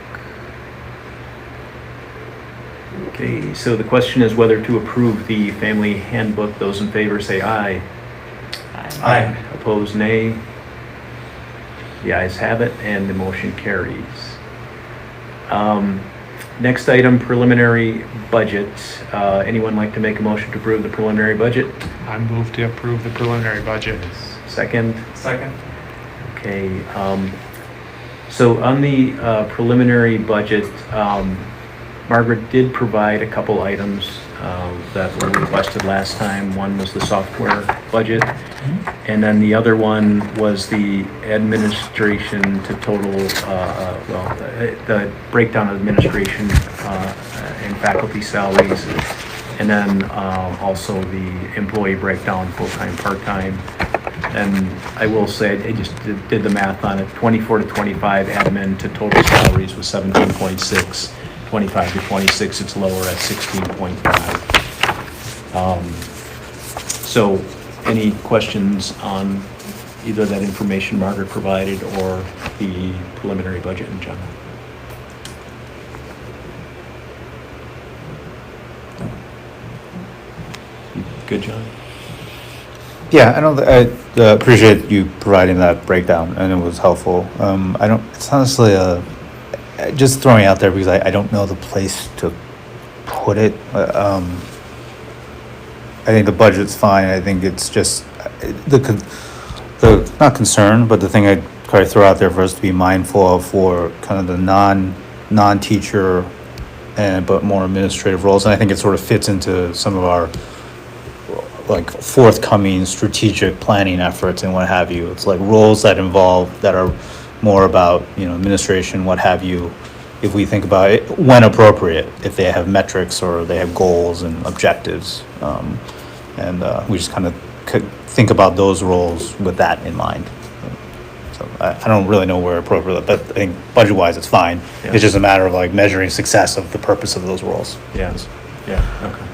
Okay, so the question is whether to approve the family handbook. Those in favor say aye. Aye. Opposed, nay. The ayes have it, and the motion carries. Next item, preliminary budget. Anyone like to make a motion to approve the preliminary budget? I move to approve the preliminary budget. Second? Second. Okay, so on the preliminary budget, Margaret did provide a couple items that were requested last time. One was the software budget, and then the other one was the administration to total, the breakdown of administration and faculty salaries, and then also the employee breakdown, full-time, part-time. And I will say, I just did the math on it, 24 to 25 admin to total salaries was 17.6. 25 to 26, it's lower at 16.5. So any questions on either that information Margaret provided or the preliminary budget in general? Good, John? Yeah, I appreciate you providing that breakdown, and it was helpful. It's honestly just throwing it out there because I don't know the place to put it. I think the budget's fine. I think it's just the not concern, but the thing I'd probably throw out there for us to be mindful of for kind of the non-teacher but more administrative roles. And I think it sort of fits into some of our like forthcoming strategic planning efforts and what have you. It's like roles that are more about, administration, what have you, if we think about it when appropriate, if they have metrics or they have goals and objectives. We just kind of could think about those roles with that in mind. So I don't really know where appropriate, but I think budget-wise, it's fine. Yeah. It's just a matter of like measuring success of the purpose of those roles. Yes. Yeah, okay.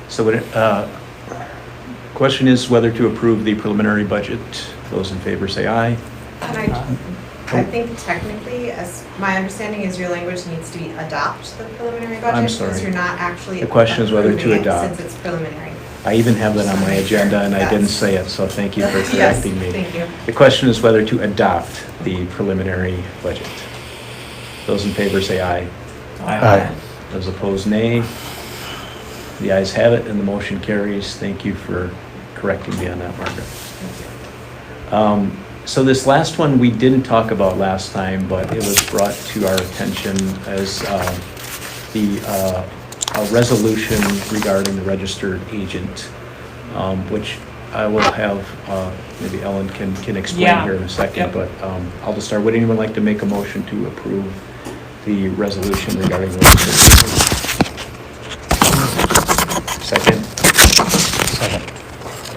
So question is whether to approve the preliminary budget. Those in favor say aye. And I think technically, as my understanding is your language needs to be adopt the preliminary budget. I'm sorry. Because you're not actually. The question is whether to approving it adopt. Since it's preliminary. I even have that on my agenda and I didn't say it, so thank you for Yes, correcting me. thank you. The question is whether to adopt the preliminary budget. Those in favor say aye. Aye. Those opposed, nay. The ayes have it and the motion carries. Thank you for correcting me on that, Margaret. So this last one we didn't talk about last time, but it was brought to our attention as the a resolution regarding the registered agent, which I will have, maybe Ellen can explain Yeah. here in a second, Yep. but I'll just start. Would anyone like to make a motion to approve the resolution regarding the registered agent? Second? Second.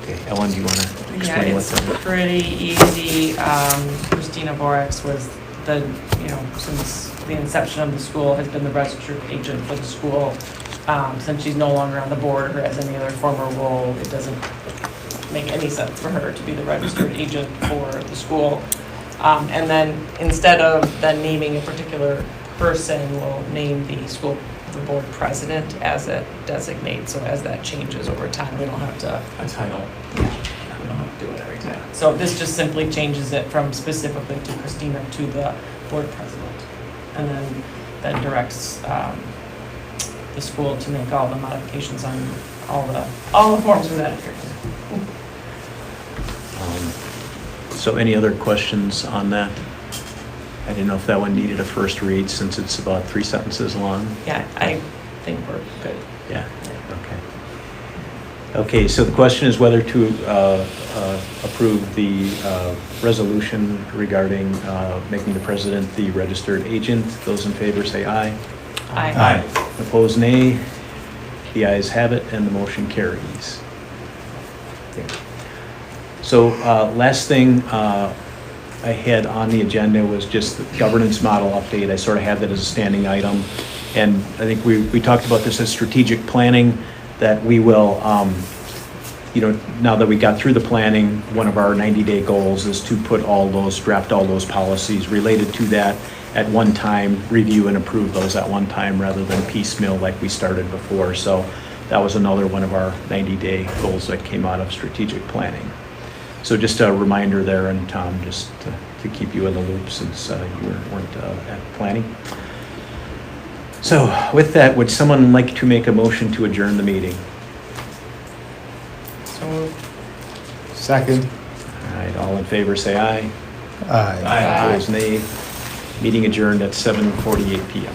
Okay, Ellen, do you want to Yeah, explain what's it's in it? pretty easy. Christina Borax was the, since the inception of the school, has been the registered agent for the school. Since she's no longer on the board or has any other former role, it doesn't make any sense for her to be the registered agent for the school. And then instead of then naming a particular person, we'll name the board president as it designates. So as that changes over time, we don't have to. A title. We don't have to do it every time. So this just simply changes it from specifically to Christina to the board president. And then that directs the school to make all the modifications on all the forms where that appears. So any other questions on that? I didn't know if that one needed a first read since it's about 3 sentences long. Yeah, I think we're good. Yeah, okay. Okay, so the question is whether to approve the resolution regarding making the president the registered agent. Those in favor say aye. Aye. Opposed, nay. The ayes have it, and the motion carries. So last thing I had on the agenda was just the governance model update. I sort of had that as a standing item. And I think we talked about this as strategic planning, that we will, now that we got through the planning, one of our 90-day goals is to draft all those policies related to that at one time, review and approve those at one time rather than piecemeal like we started before. So that was another one of our 90-day goals that came out of strategic planning. So just a reminder there, and Tom, just to keep you in the loop since you weren't at planning. So with that, would someone like to make a motion to adjourn the meeting? So Second. All right, all in favor say aye. Aye. Opposed, nay. Meeting adjourned at 7:48 PM.